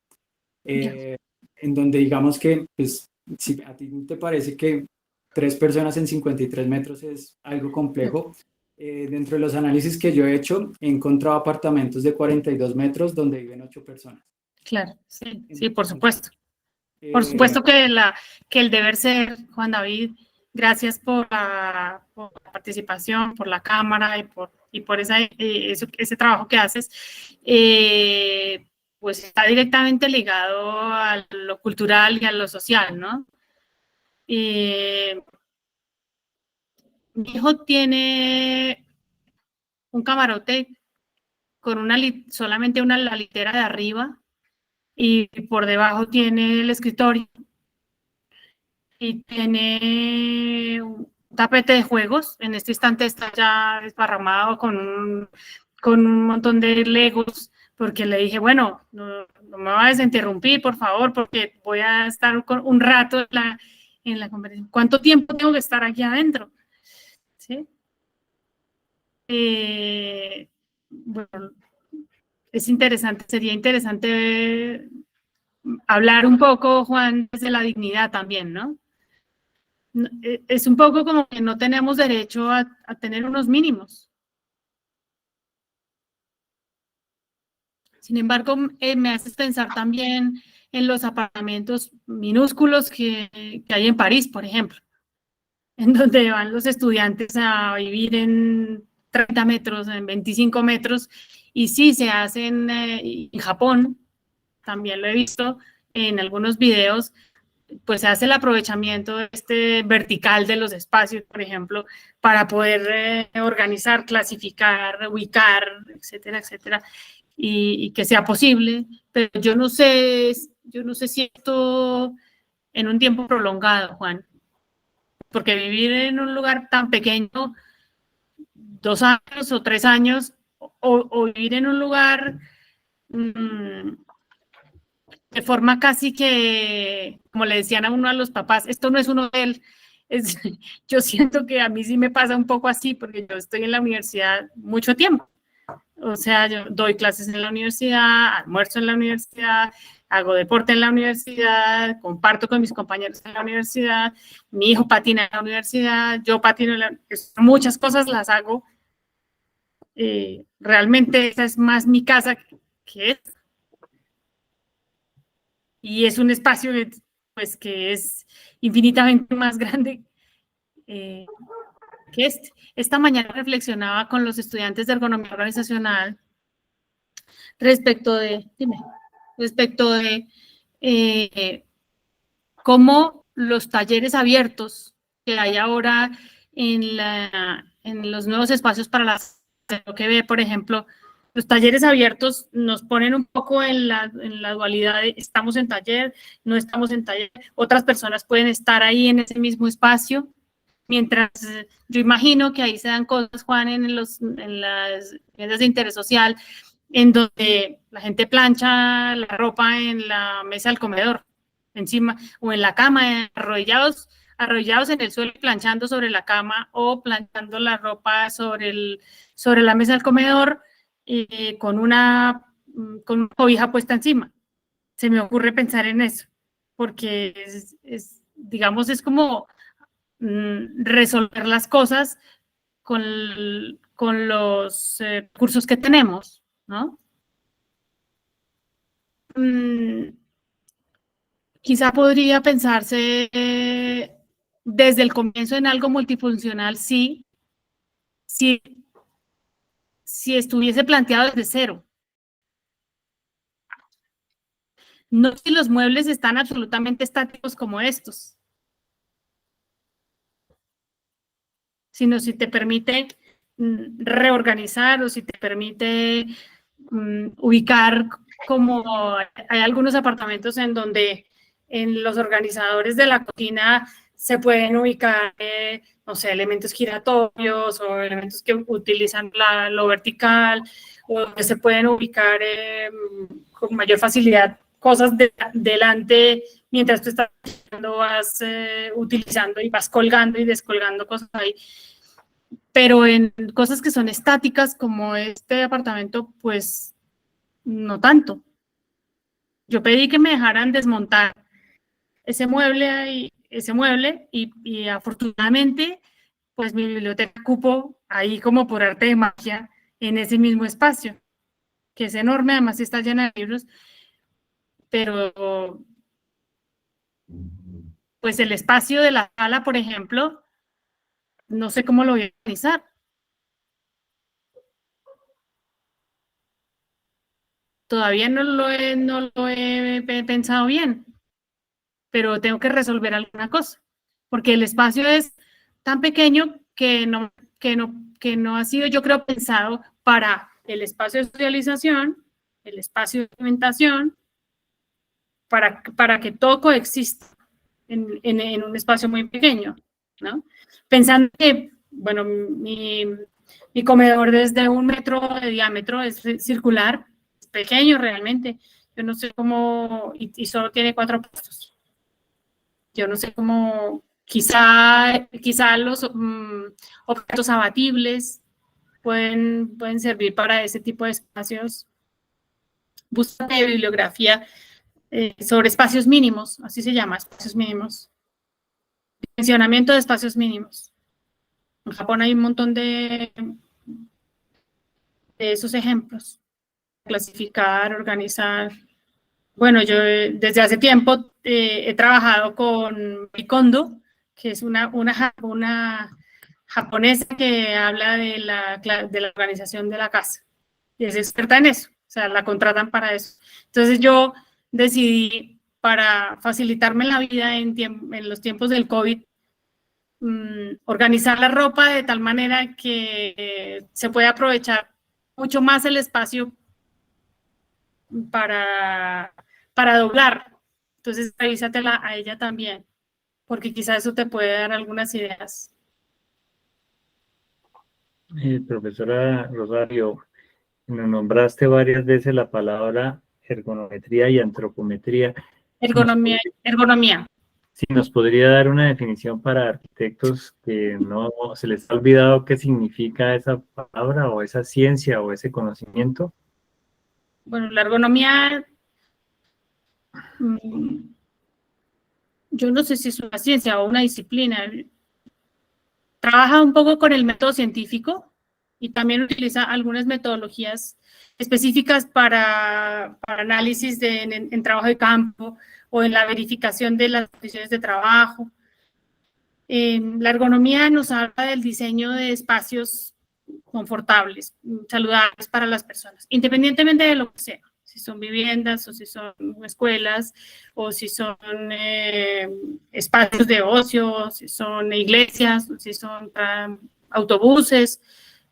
Ya. en donde digamos que, pues, si a ti te parece que 3 personas en 53 metros es algo complejo, dentro de los análisis que yo he hecho, he encontrado apartamentos de 42 metros donde viven 8 personas. Claro, sí, sí, por Entonces, supuesto. Por supuesto que el deber ser, Juan David, gracias por la participación, por la cámara y por ese trabajo que haces, pues está directamente ligado a lo cultural y a lo social, ¿no? Mi hijo tiene un camarote con solamente la litera de arriba, y por debajo tiene el escritorio, y tiene un tapete de juegos. En este instante está ya desparramado con un montón de Legos, porque le dije, bueno, no me vayas a interrumpir, por favor, porque voy a estar un rato en la conversación. ¿Cuánto tiempo tengo que estar aquí adentro? ¿Sí? Bueno, es interesante, sería interesante hablar un poco, Juan, desde la dignidad también, ¿no? Es un poco como que no tenemos derecho a tener unos mínimos. Sin embargo, me haces pensar también en los apartamentos minúsculos que hay en París, por ejemplo, en donde van los estudiantes a vivir en 30 metros, en 25 metros, y sí, se hacen en Japón, también lo he visto en algunos videos, pues se hace el aprovechamiento vertical de los espacios, por ejemplo, para poder organizar, clasificar, ubicar, etcétera, etcétera, y que sea posible, pero yo no sé si esto en un tiempo prolongado, Juan, porque vivir en un lugar tan pequeño, 2 años o 3 años, o vivir en un lugar de forma casi que, como le decían a uno a los papás, esto no es un hotel. Yo siento que a mí sí me pasa un poco así, porque yo estoy en la universidad mucho tiempo. O sea, yo doy clases en la universidad, almuerzo en la universidad, hago deporte en la universidad, comparto con mis compañeros en la universidad, mi hijo patina en la universidad, yo patino en muchas cosas las hago. Realmente esa es más mi casa que es. Y es un espacio pues, que es infinitamente más grande que este. Esta mañana reflexionaba con los estudiantes de ergonomía organizacional respecto de cómo los talleres abiertos que hay ahora en los nuevos espacios para lo que ve, por ejemplo, los talleres abiertos nos ponen un poco en la dualidad de estamos en taller, no estamos en taller. Otras personas pueden estar ahí en ese mismo espacio, mientras yo imagino que ahí se dan cosas, Juan, en las mesas de interés social, en donde la gente plancha la ropa en la mesa del comedor, encima, o en la cama, arrodillados en el suelo, planchando sobre la cama, o planchando la ropa sobre la mesa del comedor, con una cobija puesta encima. Se me ocurre pensar en eso, porque digamos, es como resolver las cosas con los recursos que tenemos, ¿no? Quizá podría pensarse desde el comienzo en algo multifuncional, sí, si estuviese planteado desde cero. No si los muebles están absolutamente estáticos como estos, sino si te permite reorganizar, o si te permite ubicar, como hay algunos apartamentos en donde en los organizadores de la cocina se pueden ubicar, no sé, elementos giratorios o elementos que utilizan lo vertical, o que se pueden ubicar con mayor facilidad cosas delante mientras tú estás vas utilizando y vas colgando y descolgando cosas ahí. Pero en cosas que son estáticas como este apartamento, pues no tanto. Yo pedí que me dejaran desmontar ese mueble y afortunadamente, pues mi biblioteca cupo ahí como por arte de magia en ese mismo espacio, que es enorme, además está llena de libros, pero pues el espacio de la sala, por ejemplo, no sé cómo lo voy a organizar. Todavía no lo he pensado bien, pero tengo que resolver alguna cosa, porque el espacio es tan pequeño que no ha sido, yo creo, pensado para el espacio de socialización, el espacio de alimentación, para que todo coexista en un espacio muy pequeño, ¿no? Pensando que, bueno, mi comedor desde 1 metro de diámetro es circular, es pequeño realmente. Yo no sé cómo, y solo tiene 4 puestos. Yo no sé cómo, quizá los objetos abatibles pueden servir para ese tipo de espacios. Búsqueda de bibliografía sobre espacios mínimos, así se llama, espacios mínimos. Dimensionamiento de espacios mínimos. En Japón hay un montón de esos ejemplos. Clasificar, organizar. Bueno, yo desde hace tiempo he trabajado con Marie Kondo, que es una japonesa que habla de la organización de la casa. Y es experta en eso, o sea, la contratan para eso. Entonces yo decidí, para facilitarme la vida en los tiempos del COVID, organizar la ropa de tal manera que se puede aprovechar mucho más el espacio para doblar. Entonces, revísatela a ella también, porque quizás eso te puede dar algunas ideas. Profesora Rosario, nos nombraste varias veces la palabra ergonometría y antropometría. Ergonomía. Si nos podría dar una definición para arquitectos que no se les ha olvidado qué significa esa palabra o esa ciencia o ese conocimiento. Bueno, la ergonomía, yo no sé si es una ciencia o una disciplina. Trabaja un poco con el método científico y también utiliza algunas metodologías específicas para análisis en trabajo de campo o en la verificación de las condiciones de trabajo. La ergonomía nos habla del diseño de espacios confortables, saludables para las personas, independientemente de lo que sea, si son viviendas o si son escuelas o si son espacios de ocio, o si son iglesias, o si son autobuses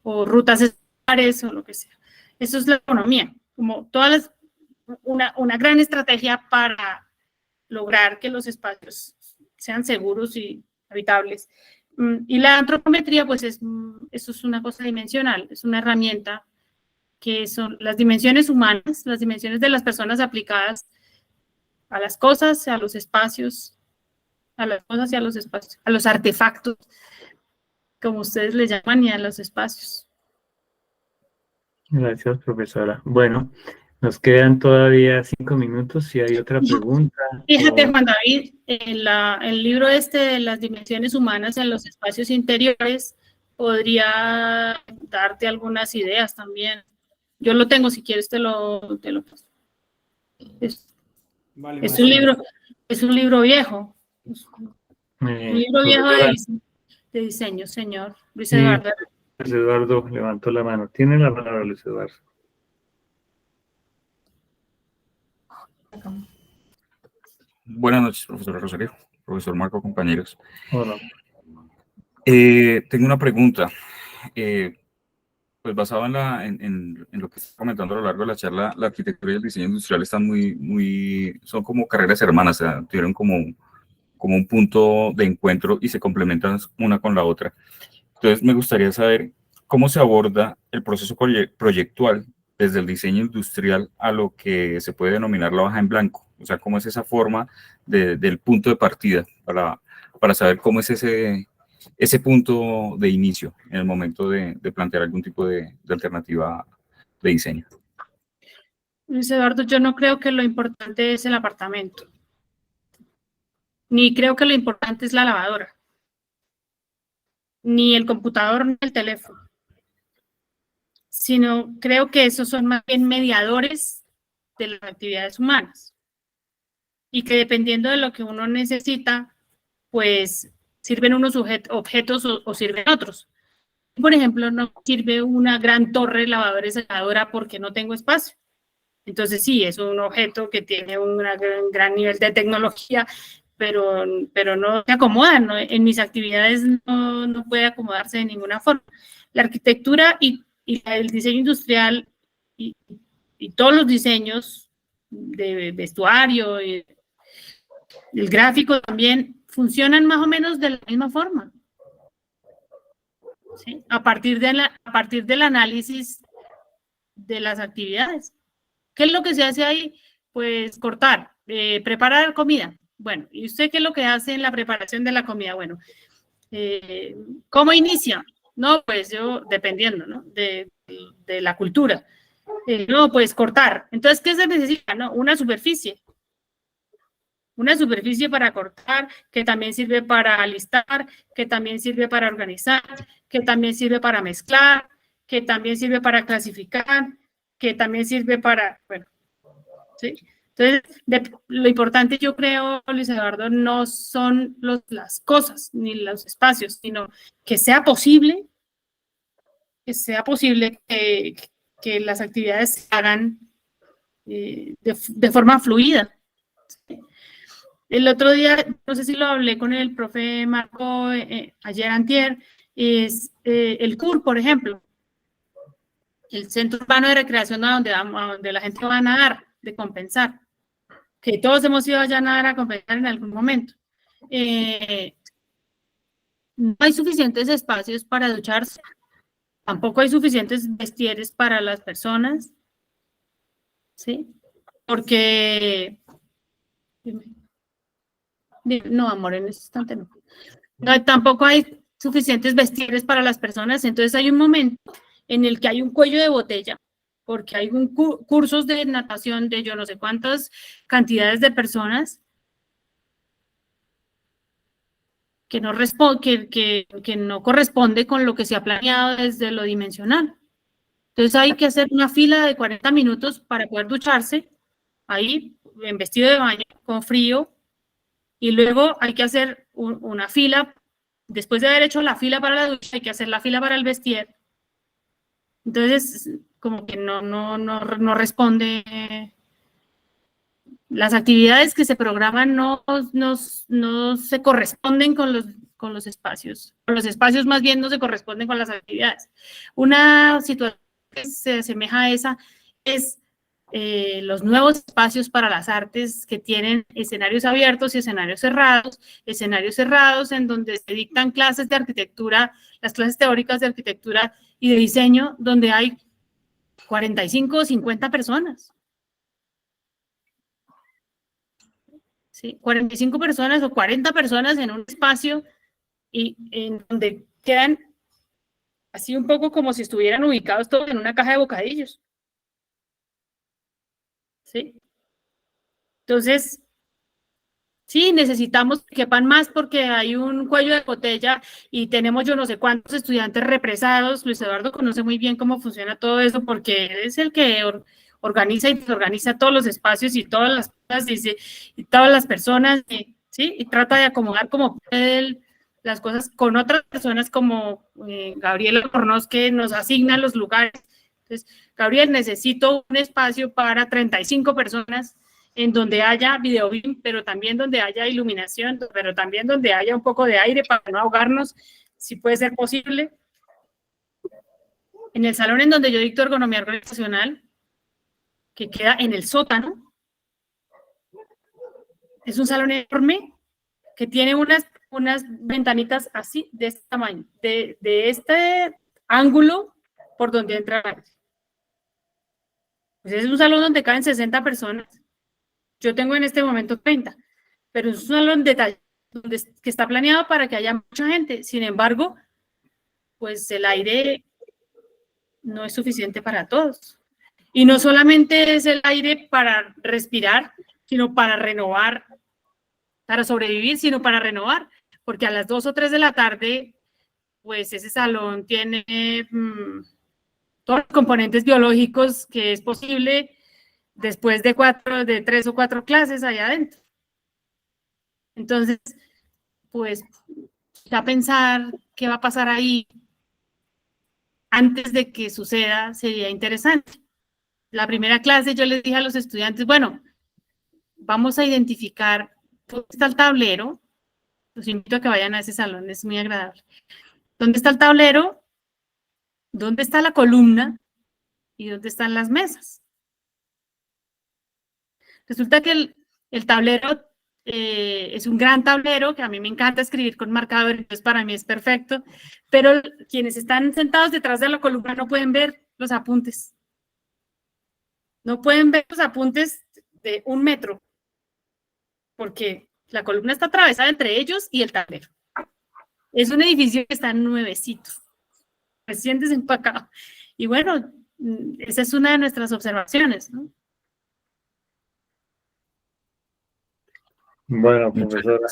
o rutas escolares o lo que sea. Eso es la ergonomía, como una gran estrategia para lograr que los espacios sean seguros y habitables. Y la antropometría, pues eso es una cosa dimensional, es una herramienta que son las dimensiones humanas, las dimensiones de las personas aplicadas a las cosas, a los espacios, a las cosas y a los espacios, a los artefactos, como ustedes le llaman, y a los espacios. Gracias, profesora. Bueno, nos quedan todavía 5 minutos. Si hay otra pregunta. Fíjate, Juan David, el libro de las dimensiones humanas en los espacios interiores podría darte algunas ideas también. Yo lo tengo, si quieres te lo paso. Vale, es un libro viejo. Un libro viejo de diseño, señor Luis Eduardo. Luis Eduardo levantó la mano. Tiene la palabra, Luis Eduardo. Buenas noches, profesora Rosario, profesor Marco, compañeros. Hola. Tengo una pregunta. Pues basado en lo que está comentando a lo largo de la charla, la arquitectura y el diseño industrial están son como carreras hermanas, o sea, tuvieron como un punto de encuentro y se complementan una con la otra. Entonces, me gustaría saber cómo se aborda el proceso proyectual desde el diseño industrial a lo que se puede denominar la hoja en blanco. O sea, cómo es esa forma del punto de partida para saber cómo es ese punto de inicio en el momento de plantear algún tipo de alternativa de diseño. Luis Eduardo, yo no creo que lo importante es el apartamento, ni creo que lo importante es la lavadora, ni el computador, ni el teléfono, sino creo que esos son más bien mediadores de las actividades humanas y que dependiendo de lo que uno necesita, pues sirven unos objetos o sirven otros. Por ejemplo, no sirve una gran torre lavadora y secadora porque no tengo espacio. Entonces sí, es un objeto que tiene un gran nivel de tecnología, pero no se acomodan, ¿no? En mis actividades no puede acomodarse de ninguna forma. La arquitectura y el diseño industrial y todos los diseños de vestuario y el gráfico también funcionan más o menos de la misma forma, ¿sí? A partir del análisis de las actividades. ¿Qué es lo que se hace ahí? Pues cortar, preparar comida. Bueno, ¿y usted qué es lo que hace en la preparación de la comida? Bueno, ¿cómo inicia? No, pues yo, dependiendo, ¿no? De la cultura. No, pues cortar. Entonces, ¿qué se necesita? No, una superficie. Una superficie para cortar, que también sirve para alistar, que también sirve para organizar, que también sirve para mezclar, que también sirve para clasificar, que también sirve para, bueno, ¿sí? Entonces, lo importante, yo creo, Luis Eduardo, no son las cosas ni los espacios, sino que sea posible que las actividades se hagan de forma fluida. ¿Sí? El otro día, no sé si lo hablé con el profe Marco ayer antier, es el CUR, por ejemplo, el Centro Urbano de Recreación donde la gente va a nadar, de compensar, que todos hemos ido allá a nadar a compensar en algún momento. No hay suficientes espacios para ducharse, tampoco hay suficientes vestieres para las personas, ¿sí? Porque... No, amor, en este instante no. No, tampoco hay suficientes vestieres para las personas, entonces hay un momento en el que hay un cuello de botella, porque hay cursos de natación de yo no sé cuántas cantidades de personas que no corresponde con lo que se ha planeado desde lo dimensional. Entonces hay que hacer una fila de 40 minutos para poder ducharse, ahí en vestido de baño, con frío, y luego hay que hacer una fila, después de haber hecho la fila para la ducha, hay que hacer la fila para el vestir. Entonces, como que no responde. Las actividades que se programan no se corresponden con los espacios. Los espacios más bien no se corresponden con las actividades. Una situación que se asemeja a esa es los nuevos espacios para las artes que tienen escenarios abiertos y escenarios cerrados en donde se dictan clases de arquitectura, las clases teóricas de arquitectura y de diseño, donde hay 45 o 50 personas. ¿Sí? 45 personas o 40 personas en un espacio y en donde quedan así un poco como si estuvieran ubicados todos en una caja de bocadillos. ¿Sí? Entonces, sí, necesitamos que quepan más porque hay un cuello de botella y tenemos yo no sé cuántos estudiantes represados. Luis Eduardo conoce muy bien cómo funciona todo eso porque él es el que organiza y desorganiza todos los espacios y todas las cosas y todas las personas, ¿sí? Y trata de acomodar como puede las cosas con otras personas como Gabriel Albornoz, que nos asigna los lugares. Entonces, Gabriel, necesito un espacio para 35 personas en donde haya videobim, pero también donde haya iluminación, pero también donde haya un poco de aire para no ahogarnos, si puede ser posible. En el salón en donde yo dicto ergonomía organizacional, que queda en el sótano, es un salón enorme que tiene unas ventanitas así, de este tamaño, de este ángulo por donde entra la luz. Pues es un salón donde caben 60 personas. Yo tengo en este momento 30, pero es un salón que está planeado para que haya mucha gente. Sin embargo, pues el aire no es suficiente para todos. Y no solamente es el aire para respirar, sino para renovar, para sobrevivir, sino para renovar. Porque a las 2 o 3 de la tarde, pues ese salón tiene todos los componentes biológicos que es posible después de 3 o 4 clases allá adentro. Entonces, pues, ya pensar qué va a pasar ahí antes de que suceda sería interesante. La primera clase yo les dije a los estudiantes, bueno, vamos a identificar ¿Dónde está el tablero? Los invito a que vayan a ese salón, es muy agradable. ¿Dónde está el tablero? ¿Dónde está la columna? ¿Y dónde están las mesas? Resulta que el tablero es un gran tablero, que a mí me encanta escribir con marcador, entonces para mí es perfecto, pero quienes están sentados detrás de la columna no pueden ver los apuntes. No pueden ver los apuntes de 1 metro, porque la columna está atravesada entre ellos y el tablero. Es un edificio que está nuevecito, recién desempacado. Y bueno, esa es una de nuestras observaciones, ¿no? Bueno, profesora,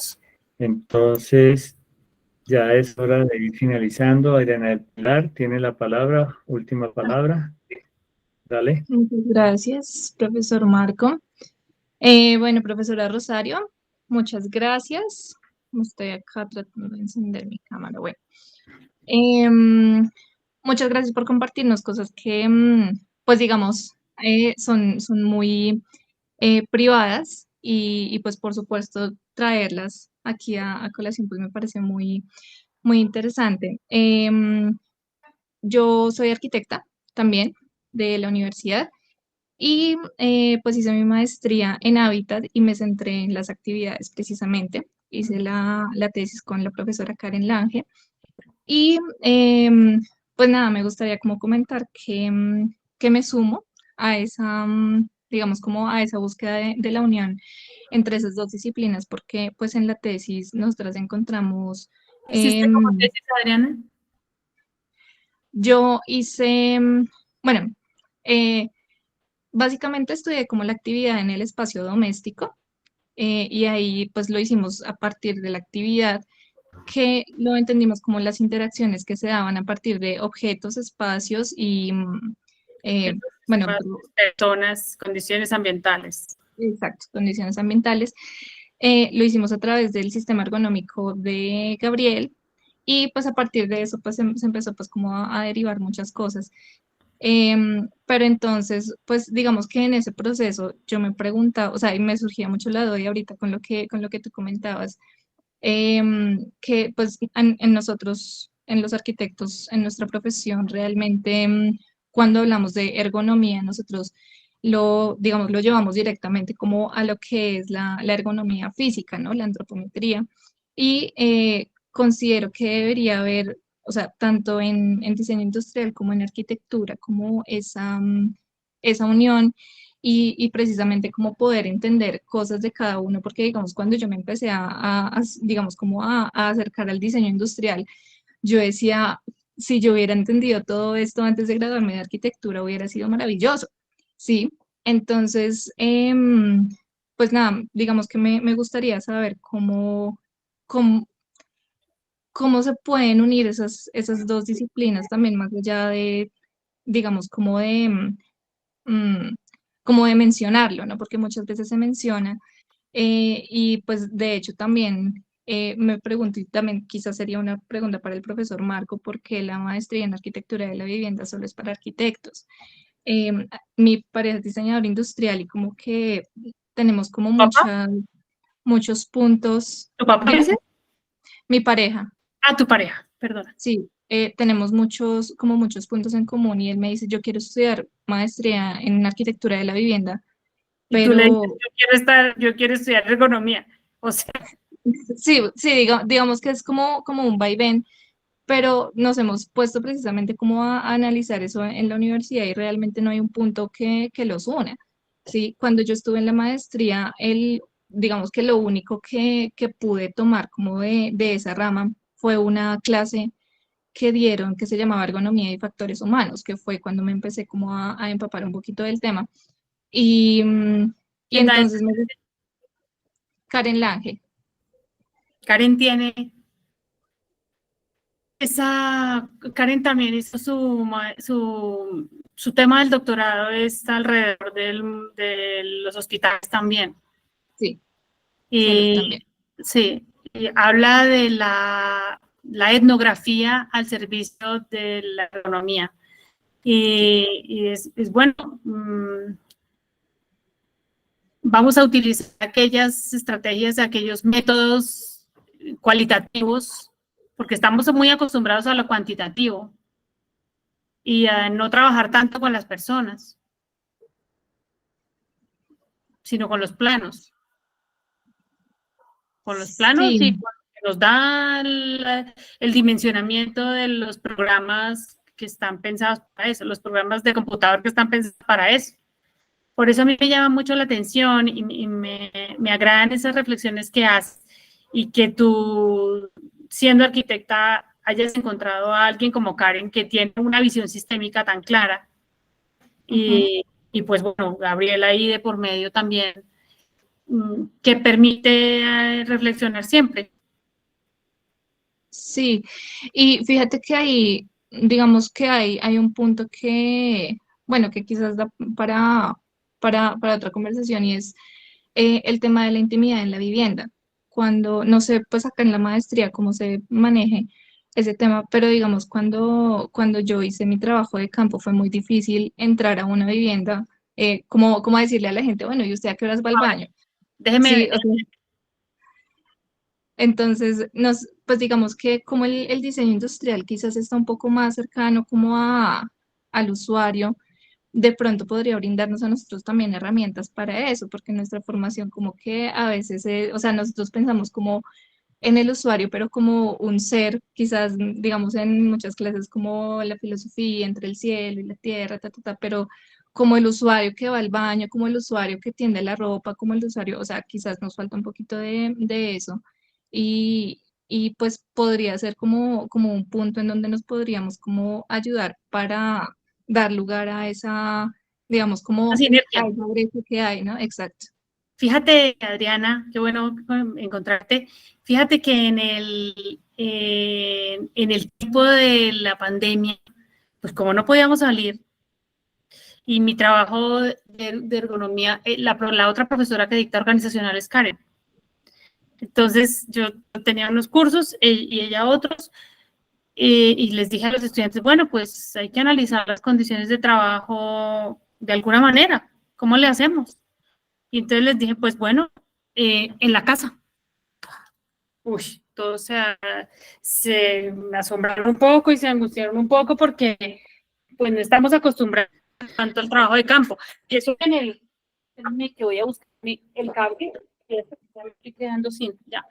entonces ya es hora de ir finalizando. Adriana del Pilar tiene la palabra, última palabra. Dale. Muchas gracias, profesor Marco. Bueno, profesora Rosario, muchas gracias. Estoy acá tratando de encender mi cámara. Bueno, muchas gracias por compartirnos cosas que, pues digamos, son muy privadas y pues por supuesto traerlas aquí a colación pues me parece muy, muy interesante. Yo soy arquitecta también de la universidad y pues hice mi maestría en hábitat y me centré en las actividades precisamente. Hice la tesis con la profesora Karen Lange y pues nada, me gustaría como comentar que me sumo a esa, digamos, como a esa búsqueda de la unión entre esas dos disciplinas, porque pues en la tesis nosotras encontramos, ¿Hiciste como tesis, Adriana? yo hice, bueno, eh, básicamente estudié como la actividad en el espacio doméstico y ahí pues lo hicimos a partir de la actividad que lo entendimos como las interacciones que se daban a partir de objetos, espacios y, bueno, Personas, condiciones ambientales. exacto, condiciones ambientales. Lo hicimos a través del sistema ergonómico de Gabriel y pues a partir de eso pues se empezó pues como a derivar muchas cosas. Pero entonces, pues digamos que en ese proceso yo me preguntaba, o sea, y me surgía mucho la duda y ahorita con lo que tú comentabas, que pues en nosotros, en los arquitectos, en nuestra profesión, realmente cuando hablamos de ergonomía, nosotros digamos, lo llevamos directamente como a lo que es la ergonomía física, ¿no? La antropometría. Y considero que debería haber, o sea, tanto en diseño industrial como en arquitectura, como esa unión y precisamente como poder entender cosas de cada uno, porque digamos, cuando yo me empecé digamos, como a acercar al diseño industrial, yo decía, si yo hubiera entendido todo esto antes de graduarme de arquitectura, hubiera sido maravilloso, ¿sí? Entonces, pues nada, digamos que me gustaría saber cómo, cómo se pueden unir esas dos disciplinas también, más allá de, digamos, mm, como de mencionarlo, ¿no? Porque muchas veces se menciona y pues de hecho también me pregunto, y también quizás sería una pregunta para el profesor Marco, ¿por qué la maestría en arquitectura de la vivienda solo es para arquitectos? Mi pareja es diseñador industrial y como que tenemos como ¿Papá? muchos puntos. ¿Tu papá Dime, dice? mi pareja. Ah, tu pareja, perdona. Sí, tenemos como muchos puntos en común y él me dice, yo quiero estudiar maestría en arquitectura de la vivienda, Y tú le dices, pero yo quiero estudiar ergonomía. O sea, sí, sí, digamos que es como un vaivén, pero nos hemos puesto precisamente como a analizar eso en la universidad y realmente no hay un punto que los una. Sí, cuando yo estuve en la maestría, digamos que lo único que pude tomar como de esa rama fue una clase que dieron que se llamaba Ergonomía y Factores Humanos, que fue cuando me empecé como a empapar un poquito del tema. Y, y ¿quién da eso? entonces Karen Lange, Karen tiene Karen también hizo su tema del doctorado es alrededor de los hospitales también. sí, salud también. Y sí, y habla de la etnografía al servicio de la ergonomía. Y es bueno. vamos a utilizar aquellas estrategias, aquellos métodos cualitativos, porque estamos muy acostumbrados a lo cuantitativo y a no trabajar tanto con las personas, sino con los planos. Con los planos Sí. y con lo que nos da el dimensionamiento de los programas que están pensados para eso, los programas de computador que están pensados para eso. Por eso a mí me llama mucho la atención y me agradan esas reflexiones que haces y que tú, siendo arquitecta, hayas encontrado a alguien como Karen que tiene una visión sistémica tan clara. Y pues bueno, Gabriela ahí de por medio también, que permite reflexionar siempre. Sí, y fíjate que hay, digamos que hay un punto que, bueno, que quizás da para otra conversación y es el tema de la intimidad en la vivienda. Cuando, no sé, pues acá en la maestría cómo se maneje ese tema, pero digamos, cuando yo hice mi trabajo de campo fue muy difícil entrar a una vivienda, como decirle a la gente, bueno, ¿y usted a qué horas va al baño? Sí, Déjeme, o sea, entonces, pues digamos que como el diseño industrial quizás está un poco más cercano como al usuario, de pronto podría brindarnos a nosotros también herramientas para eso, porque nuestra formación como que a veces, o sea, nosotros pensamos como en el usuario, pero como un ser, quizás digamos en muchas clases como la filosofía entre el cielo y la tierra, pero como el usuario que va al baño, como el usuario que tiende la ropa, como el usuario, o sea, quizás nos falta un poquito de eso y, y pues podría ser como un punto en donde nos podríamos como ayudar para dar lugar a esa, digamos, una como a sinergia. esa brecha que hay, ¿no? Exacto. Fíjate, Adriana, qué bueno encontrarte. Fíjate que en el tiempo de la pandemia, pues como no podíamos salir, y mi trabajo de ergonomía, la otra profesora que dicta organizacional es Karen. Entonces yo tenía unos cursos y ella otros, y les dije a los estudiantes, bueno, pues hay que analizar las condiciones de trabajo de alguna manera. ¿Cómo le hacemos? Y entonces les dije, pues bueno, en la casa. Uy, todos se asombraron un poco y se angustiaron un poco porque pues no estamos acostumbrados tanto al trabajo de campo. Y eso espérame que voy a buscar el cable, que ya me estoy quedando sin, ya.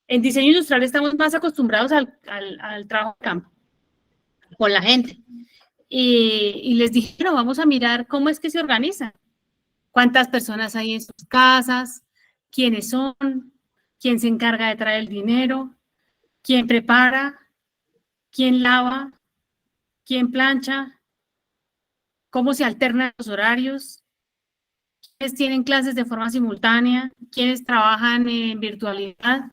En diseño industrial estamos más acostumbrados al trabajo de campo, con la gente. Y les dije, bueno, vamos a mirar cómo es que se organizan, cuántas personas hay en sus casas, quiénes son, quién se encarga de traer el dinero, quién prepara, quién lava, quién plancha, cómo se alternan los horarios, quiénes tienen clases de forma simultánea, quiénes trabajan en virtualidad,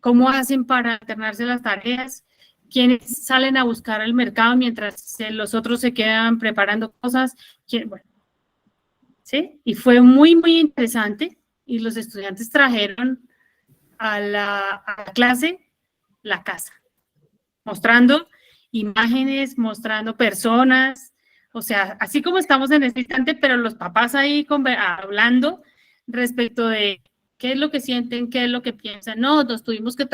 cómo hacen para alternarse las tareas, quiénes salen a buscar el mercado mientras los otros se quedan preparando cosas, bueno, ¿sí? Y fue muy, muy interesante y los estudiantes trajeron a la clase la casa, mostrando imágenes, mostrando personas, o sea, así como estamos en este instante, pero los papás ahí hablando respecto de qué es lo que sienten, qué es lo que piensan. No, nos tuvimos que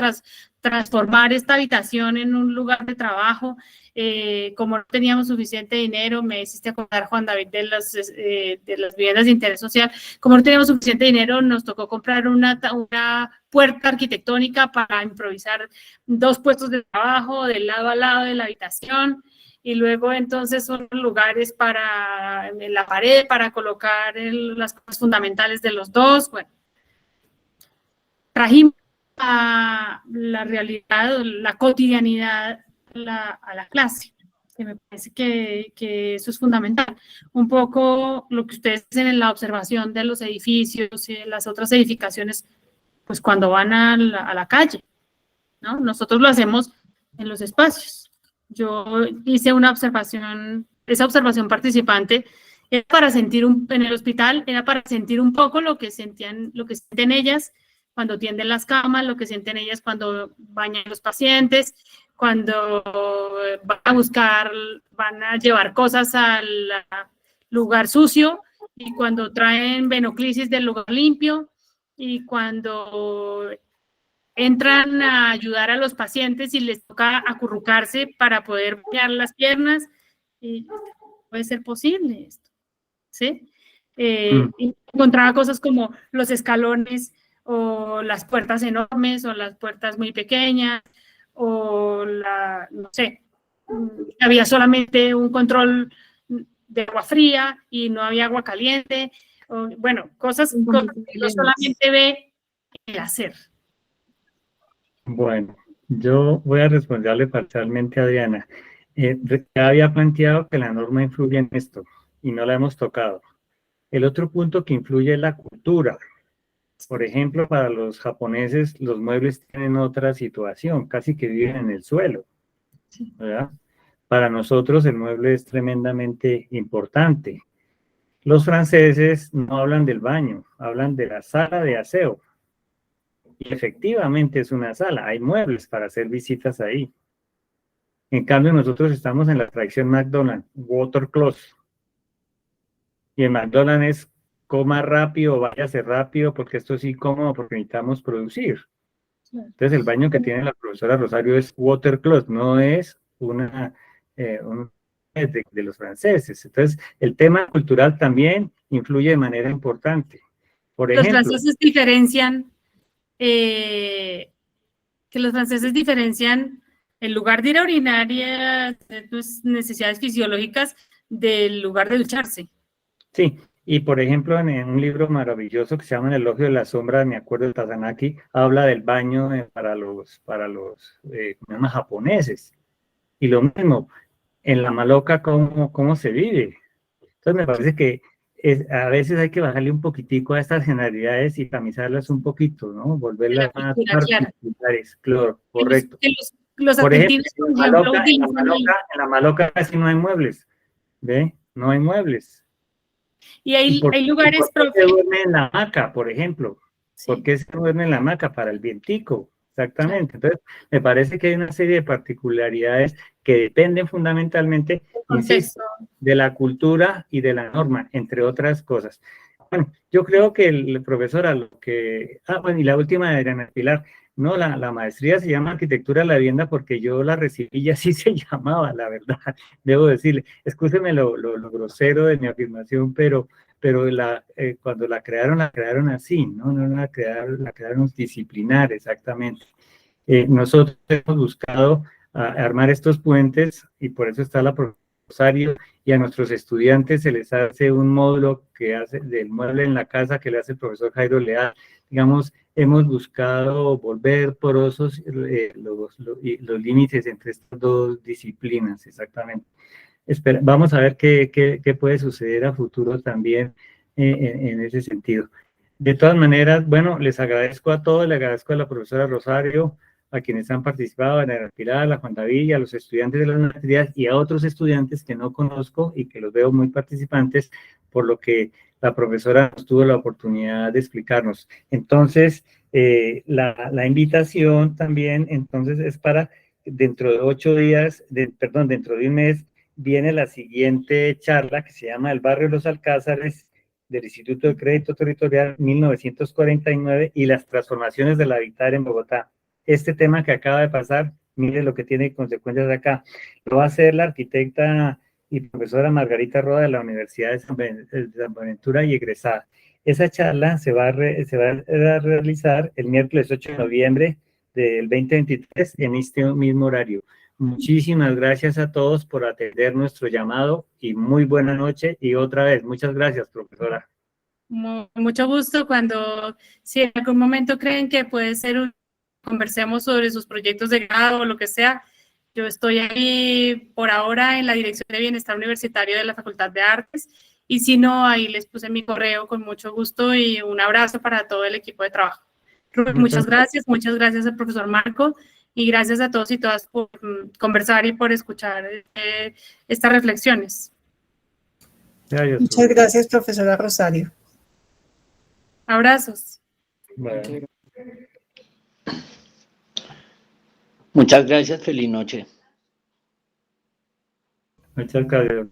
transformar esta habitación en un lugar de trabajo. Como no teníamos suficiente dinero, me hiciste acordar, Juan David, de las viviendas de interés social. Como no teníamos suficiente dinero, nos tocó comprar una puerta arquitectónica para improvisar 2 puestos de trabajo del lado a lado de la habitación. Y luego entonces son lugares en la pared para colocar las cosas fundamentales de los dos. Bueno, trajimos a la realidad, la cotidianidad a la clase, que me parece que eso es fundamental. Un poco lo que ustedes hacen en la observación de los edificios y de las otras edificaciones, pues cuando van a la calle, ¿no? Nosotros lo hacemos en los espacios. Yo hice una observación, esa observación participante era para sentir en el hospital, era para sentir un poco lo que sienten ellas cuando tienden las camas, lo que sienten ellas cuando bañan a los pacientes, cuando van a llevar cosas al lugar sucio y cuando traen venoclisis del lugar limpio, y cuando entran a ayudar a los pacientes y les toca acurrucarse para poder bañar las piernas, y puede ser posible esto, ¿sí? Y encontraba cosas como los escalones o las puertas enormes o las puertas muy pequeñas o no sé, había solamente un control de agua fría y no había agua caliente, o, bueno, cosas que no solamente ve el hacer. Bueno, yo voy a responderle parcialmente a Adriana. Ya había planteado que la norma influye en esto y no la hemos tocado. El otro punto que influye es la cultura. Por ejemplo, para los japoneses los muebles tienen otra situación, casi que viven en el suelo, ¿verdad? Para nosotros el mueble es tremendamente importante. Los franceses no hablan del baño, hablan de la sala de aseo. Y efectivamente es una sala, hay muebles para hacer visitas ahí. En cambio, nosotros estamos en la tradición McDonald's, water closet. Y en McDonald's es coma rápido, váyase rápido, porque esto es incómodo, porque necesitamos producir. Entonces, el baño que tiene la profesora Rosario es water closet, no es de los franceses. Entonces, el tema cultural también influye de manera importante. Por Los ejemplo, franceses diferencian el lugar de ir a orinar y tus necesidades fisiológicas del lugar de ducharse. sí, y por ejemplo, en un libro maravilloso que se llama El elogio de la sombra, me acuerdo de Tazanaki, habla del baño para los japoneses. Y lo mismo, en la maloca, ¿cómo se vive? Entonces me parece que a veces hay que bajarle un poquitico a estas generalidades y tamizarlas un poquito, ¿no? Volverlas más particulares, claro, correcto. Los Por ejemplo, argentinos, por ejemplo, en la maloca casi no hay muebles, ¿ve? No hay muebles. Y hay lugares, ¿por qué se duerme en la hamaca, por ejemplo? Sí. ¿Por qué se duerme en la hamaca? Para el vientico, exactamente. Entonces, me parece que hay una serie de particularidades que dependen fundamentalmente, insisto, de la cultura y de la norma, entre otras cosas. Bueno, yo creo que el profesor a lo que... bueno, y la última de Adriana Pilar. No, la maestría se llama Arquitectura de la Vivienda porque yo la recibí y así se llamaba, la verdad, debo decirle. Excúseme lo grosero de mi afirmación, pero cuando la crearon así, ¿no? No la crearon disciplinar, exactamente. Nosotros hemos buscado armar estos puentes y por eso está la profesora Rosario, y a nuestros estudiantes se les hace un módulo que hace del mueble en la casa que le hace el profesor Jairo Leal. Digamos, hemos buscado volver porosos los límites entre estas dos disciplinas, exactamente. Vamos a ver qué puede suceder a futuro también en ese sentido. De todas maneras, bueno, les agradezco a todos, le agradezco a la profesora Rosario, a quienes han participado, en el Pilar, a Juan David, a los estudiantes de las materias y a otros estudiantes que no conozco y que los veo muy participantes, por lo que la profesora nos tuvo la oportunidad de explicarnos. Entonces, la invitación también, entonces, es para dentro de 8 días, dentro de un mes, viene la siguiente charla que se llama El Barrio de los Alcázares, del Instituto de Crédito Territorial 1949 y las transformaciones del habitar en Bogotá. Este tema que acaba de pasar, mire lo que tiene consecuencias acá. Lo va a hacer la arquitecta y profesora Margarita Roda de la Universidad de San Buenaventura y egresada. Esa charla se va a realizar el miércoles 8 de noviembre del 2023 en este mismo horario. Muchísimas gracias a todos por atender nuestro llamado y muy buena noche. Y otra vez, muchas gracias, profesora. Mucho gusto. Si en algún momento creen que puede ser conversemos sobre sus proyectos de grado o lo que sea, yo estoy ahí por ahora en la Dirección de Bienestar Universitario de la Facultad de Artes, y si no, ahí les puse mi correo con mucho gusto y un abrazo para todo el equipo de trabajo. Muchas gracias al profesor Marco, y gracias a todos y todas por conversar y por escuchar estas reflexiones. Gracias, muchas gracias, profesora Rosario. Abrazos. Bueno. Muchas gracias, feliz noche. Muchas gracias.